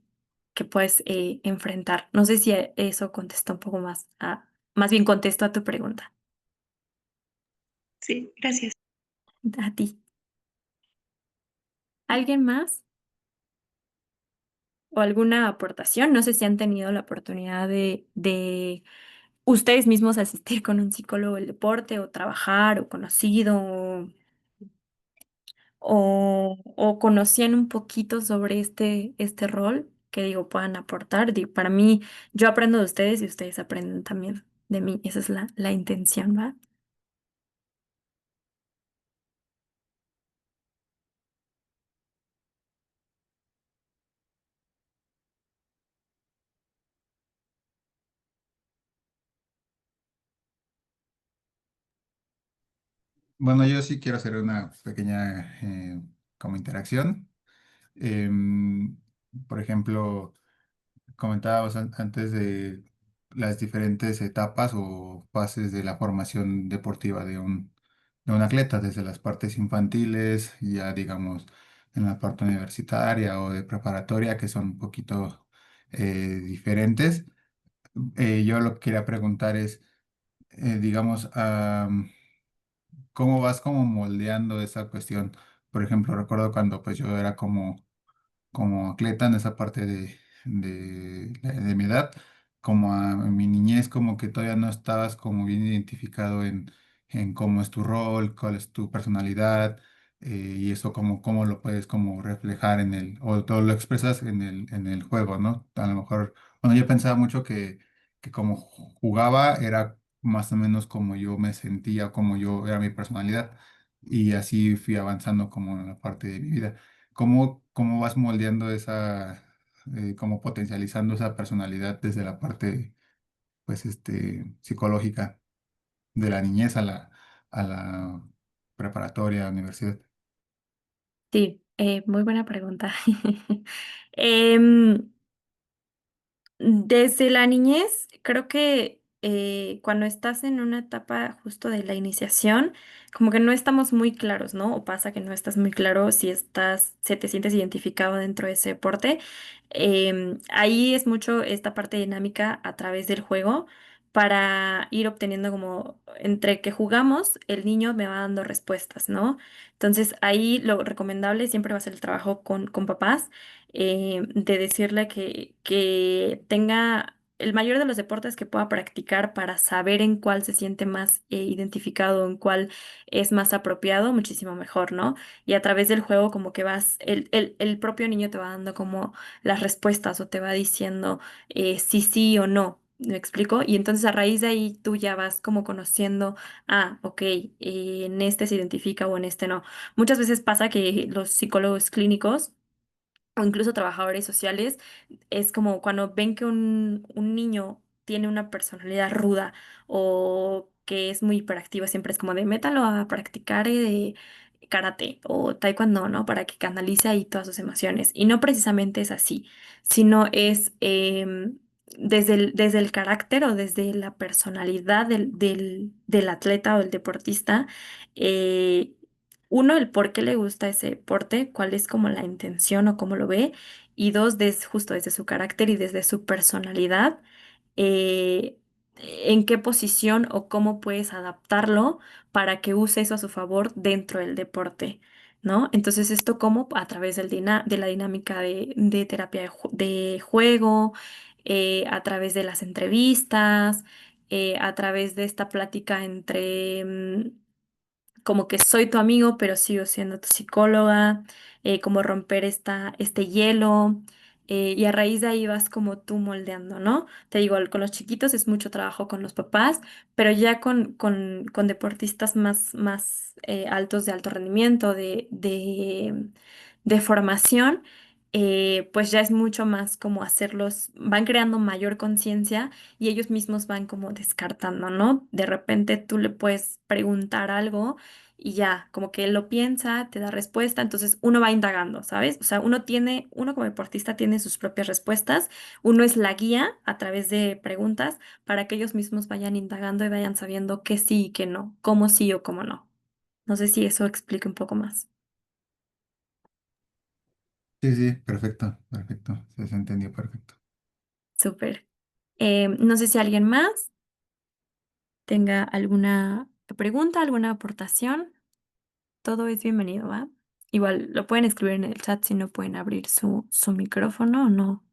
que puedes enfrentar. No sé si eso contesta un poco más más bien contesto a tu pregunta, Sí, gracias. a ti. ¿Alguien más? ¿O alguna aportación? No sé si han tenido la oportunidad de ustedes mismos asistir con un psicólogo del deporte o trabajar o conocido o conocían un poquito sobre este rol que digo puedan aportar. Para mí, yo aprendo de ustedes y ustedes aprenden también de mí. Esa es la intención, ¿va? Bueno, yo sí quiero hacer una pequeña como interacción. Em, por ejemplo, comentábamos antes de las diferentes etapas o fases de la formación deportiva de un atleta, desde las partes infantiles, ya digamos en la parte universitaria o de preparatoria, que son un poquito diferentes. Yo lo que quería preguntar es, digamos, cómo vas como moldeando esa cuestión. Por ejemplo, recuerdo cuando pues yo era como atleta en esa parte de mi edad, como en mi niñez, como que todavía no estabas como bien identificado en cómo es tu rol, cuál es tu personalidad, y eso cómo lo puedes como reflejar o todo lo expresas en el juego, ¿no? A lo mejor, bueno, yo pensaba mucho que como jugaba era más o menos como yo me sentía, como yo era mi personalidad, y así fui avanzando como en la parte de mi vida. ¿Cómo vas moldeando como potencializando esa personalidad desde la parte, pues, psicológica, de la niñez a la preparatoria, universidad? Sí, muy buena pregunta. Em, Desde la niñez, creo que cuando estás en una etapa justo de la iniciación, como que no estamos muy claros, ¿no? O pasa que no estás muy claro si te sientes identificado dentro de ese deporte. Ahí es mucho esta parte dinámica a través del juego para ir obteniendo como entre que jugamos, el niño me va dando respuestas, ¿no? Entonces ahí lo recomendable siempre va a ser el trabajo con papás de decirle que tenga el mayor de los deportes que pueda practicar para saber en cuál se siente más identificado, en cuál es más apropiado, muchísimo mejor, ¿no? Y a través del juego como que el propio niño te va dando como las respuestas o te va diciendo sí, sí o no. ¿Me explico? Y entonces a raíz de ahí tú ya vas como conociendo, ok, en este se identifica o en este no. Muchas veces pasa que los psicólogos clínicos o incluso trabajadores sociales, es como cuando ven que un niño tiene una personalidad ruda o que es muy hiperactivo, siempre es como de métalo a practicar karate o taekwondo, ¿no? Para que canalice ahí todas sus emociones. Y no precisamente es así, sino es desde el carácter o desde la personalidad del atleta o el deportista. eh, Uno, el por qué le gusta ese deporte, cuál es como la intención o cómo lo ve. Y dos, justo desde su carácter y desde su personalidad, eh, en qué posición o cómo puedes adaptarlo para que use eso a su favor dentro del deporte, ¿no? Entonces, esto como a través de la dinámica de terapia de juego, a través de las entrevistas, a través de esta plática entre como que soy tu amigo, pero sigo siendo tu psicóloga, como romper este hielo, y a raíz de ahí vas como tú moldeando, ¿no? Te digo, con los chiquitos es mucho trabajo con los papás, pero ya con deportistas más altos de alto rendimiento, de formación. Pues ya es mucho más como hacerlos, van creando mayor conciencia y ellos mismos van como descartando, ¿no? De repente tú le puedes preguntar algo y ya, como que él lo piensa, te da respuesta, entonces uno va indagando, ¿sabes? O sea, uno como deportista tiene sus propias respuestas, uno es la guía a través de preguntas para que ellos mismos vayan indagando y vayan sabiendo qué sí y qué no, cómo sí o cómo no. No sé si eso explica un poco más. Sí, sí, perfecto, perfecto. Se entendió perfecto. Súper. No sé si alguien más tenga alguna pregunta, alguna aportación. Todo es bienvenido, ¿va? Igual lo pueden escribir en el chat si no pueden abrir su micrófono o no.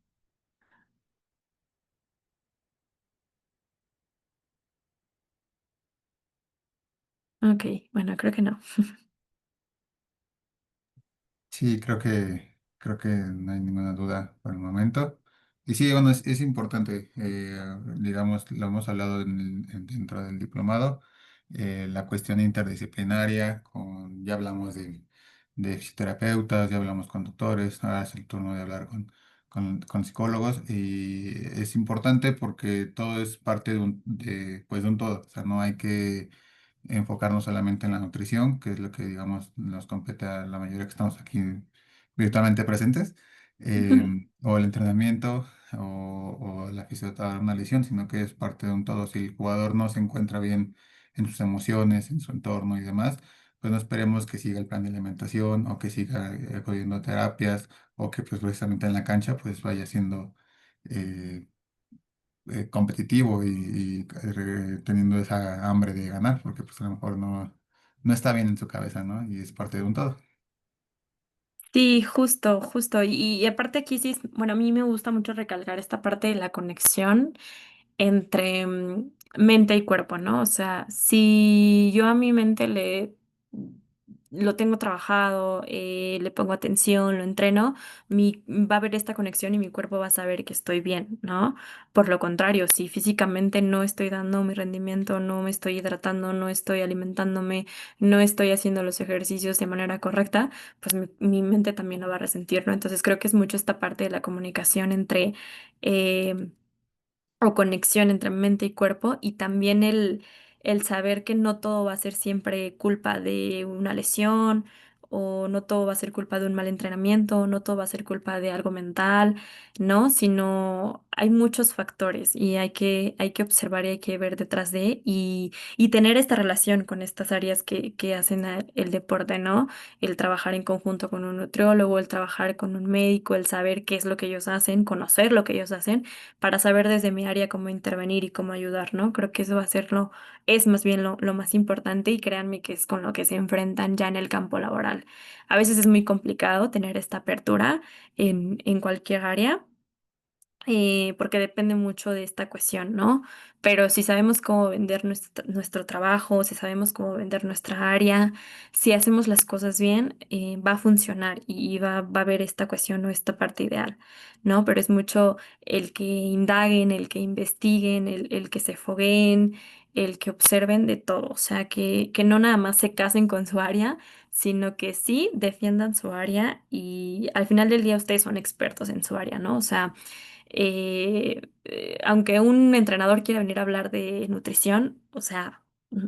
Ok, bueno, creo que no. Sí, creo que no hay ninguna duda por el momento. Y sí, bueno, es importante, digamos, lo hemos hablado dentro del diplomado, la cuestión interdisciplinaria, ya hablamos de fisioterapeutas, ya hablamos con doctores, ahora es el turno de hablar con psicólogos, y es importante porque todo es parte pues, de un todo, o sea, no hay que enfocarnos solamente en la nutrición, que es lo que, digamos, nos compete a la mayoría que estamos aquí virtualmente presentes, o el entrenamiento, o la fisioterapia, una lesión, sino que es parte de un todo. Si el jugador no se encuentra bien en sus emociones, en su entorno y demás, pues no esperemos que siga el plan de alimentación o que siga acudiendo a terapias o que pues precisamente en la cancha pues vaya haciendo competitivo teniendo esa hambre de ganar, porque pues a lo mejor no está bien en su cabeza, ¿no? Y es parte de un todo. Sí, justo, justo. Y aparte aquí sí, bueno, a mí me gusta mucho recalcar esta parte de la conexión entre mente y cuerpo, ¿no? O sea, si yo a mi mente lo tengo trabajado, le pongo atención, lo entreno, va a haber esta conexión y mi cuerpo va a saber que estoy bien, ¿no? Por lo contrario, si físicamente no estoy dando mi rendimiento, no me estoy hidratando, no estoy alimentándome, no estoy haciendo los ejercicios de manera correcta, pues mi mente también lo va a resentir, ¿no? Entonces creo que es mucho esta parte de la comunicación entre eh, o conexión entre mente y cuerpo y también el saber que no todo va a ser siempre culpa de una lesión o no todo va a ser culpa de un mal entrenamiento, no todo va a ser culpa de algo mental, ¿no? Sino hay muchos factores y hay que observar y hay que ver detrás de y tener esta relación con estas áreas que hacen el deporte, ¿no? El trabajar en conjunto con un nutriólogo, el trabajar con un médico, el saber qué es lo que ellos hacen, conocer lo que ellos hacen para saber desde mi área cómo intervenir y cómo ayudar, ¿no? Creo que eso va a ser es más bien lo más importante y créanme que es con lo que se enfrentan ya en el campo laboral. A veces es muy complicado tener esta apertura en cualquier área porque depende mucho de esta cuestión, ¿no? Pero si sabemos cómo vender nuestro trabajo, si sabemos cómo vender nuestra área, si hacemos las cosas bien, va a funcionar y va a haber esta cuestión o esta parte ideal, ¿no? Pero es mucho el que indaguen, el que investiguen, el que se fogueen, el que observen de todo, o sea, que no nada más se casen con su área, sino que sí defiendan su área y al final del día ustedes son expertos en su área, ¿no? O sea, aunque un entrenador quiera venir a hablar de nutrición, o sea,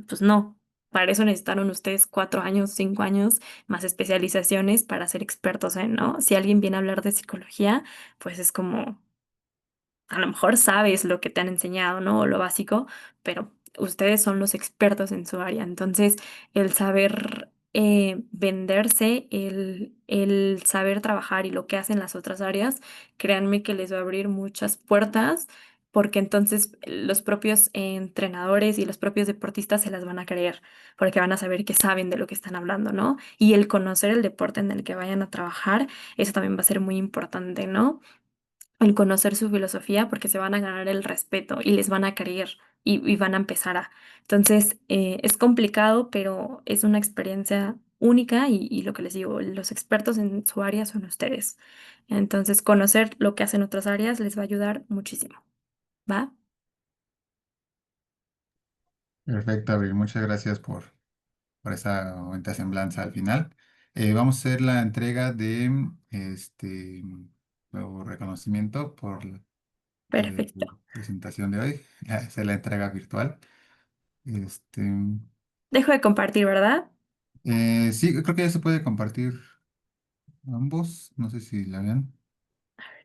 pues no. Para eso necesitaron ustedes 4 años, 5 años, más especializaciones para ser expertos en, ¿no? Si alguien viene a hablar de psicología, pues es como, a lo mejor sabes lo que te han enseñado, ¿no? O lo básico, pero ustedes son los expertos en su área. Entonces, el saber venderse, el saber trabajar y lo que hacen las otras áreas, créanme que les va a abrir muchas puertas, porque entonces los propios entrenadores y los propios deportistas se las van a creer, porque van a saber que saben de lo que están hablando, ¿no? Y el conocer el deporte en el que vayan a trabajar, eso también va a ser muy importante, ¿no? El conocer su filosofía porque se van a ganar el respeto y les van a creer y van a empezar a. Entonces, es complicado, pero es una experiencia única y lo que les digo, los expertos en su área son ustedes. Entonces, conocer lo que hacen otras áreas les va a ayudar muchísimo, ¿va? Perfecto, Abril. Muchas gracias por esa bonita semblanza al final. Vamos a hacer la entrega de nuevo reconocimiento por Perfecto. tu presentación de hoy. Esa es la entrega virtual. Este, Dejo de compartir, ¿verdad? sí, creo que ya se puede compartir ambos. No sé si la ven.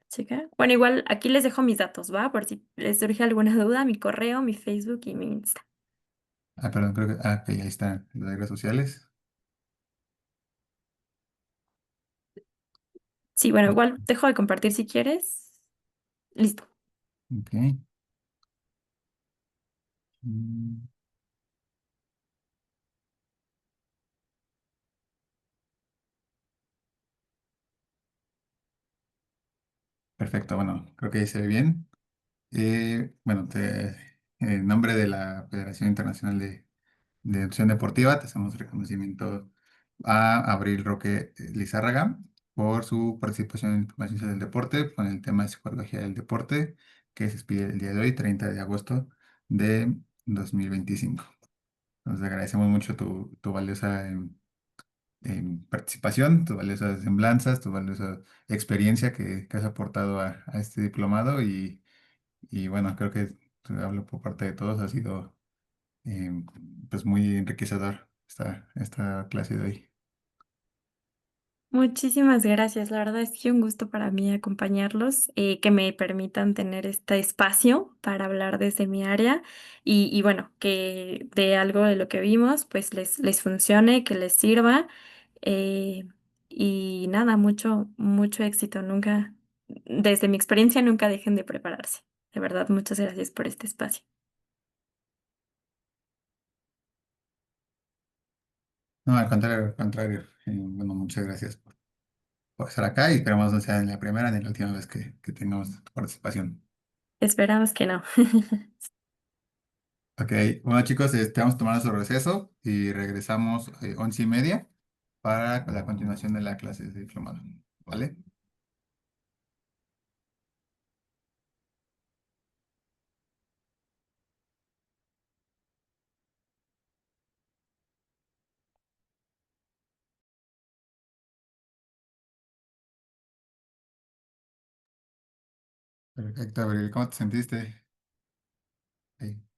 Chica. Bueno, igual aquí les dejo mis datos, ¿va? Por si les surge alguna duda, mi correo, mi Facebook y mi Insta. Ah, perdón, creo que. Ah, ok, ahí están las redes sociales. Sí, bueno, igual dejo de compartir si quieres. Listo. Ok. Mm, Perfecto, bueno, creo que ahí se ve bien. Bueno, en nombre de la Federación Internacional de Nutrición Deportiva, te hacemos reconocimiento a Abril Roque Lizárraga por su participación en la ciencia del deporte con el tema de psicología del deporte, que se expide el día de hoy, 30 de agosto de 2025. Nos agradecemos mucho tu valiosa participación, tus valiosas semblanzas, tu valiosa experiencia que has aportado a este diplomado y bueno, creo que hablo por parte de todos, ha sido eh, pues muy enriquecedor esta clase de hoy. Muchísimas gracias. La verdad es que un gusto para mí acompañarlos, que me permitan tener este espacio para hablar desde mi área y bueno, que de algo de lo que vimos, pues les funcione, que les sirva eh, y nada, mucho, mucho éxito. Nunca, desde mi experiencia, nunca dejen de prepararse. De verdad, muchas gracias por este espacio. No, al contrario, al contrario. Bueno, muchas gracias por estar acá y esperamos no sea ni la primera ni la última vez que tengamos tu participación. Esperamos que no. Ok, bueno chicos, vamos a tomar nuestro receso y regresamos 11:30 para la continuación de la clase de diplomado. ¿Vale? Perfecto, Abril. ¿Cómo te sentiste? Sí.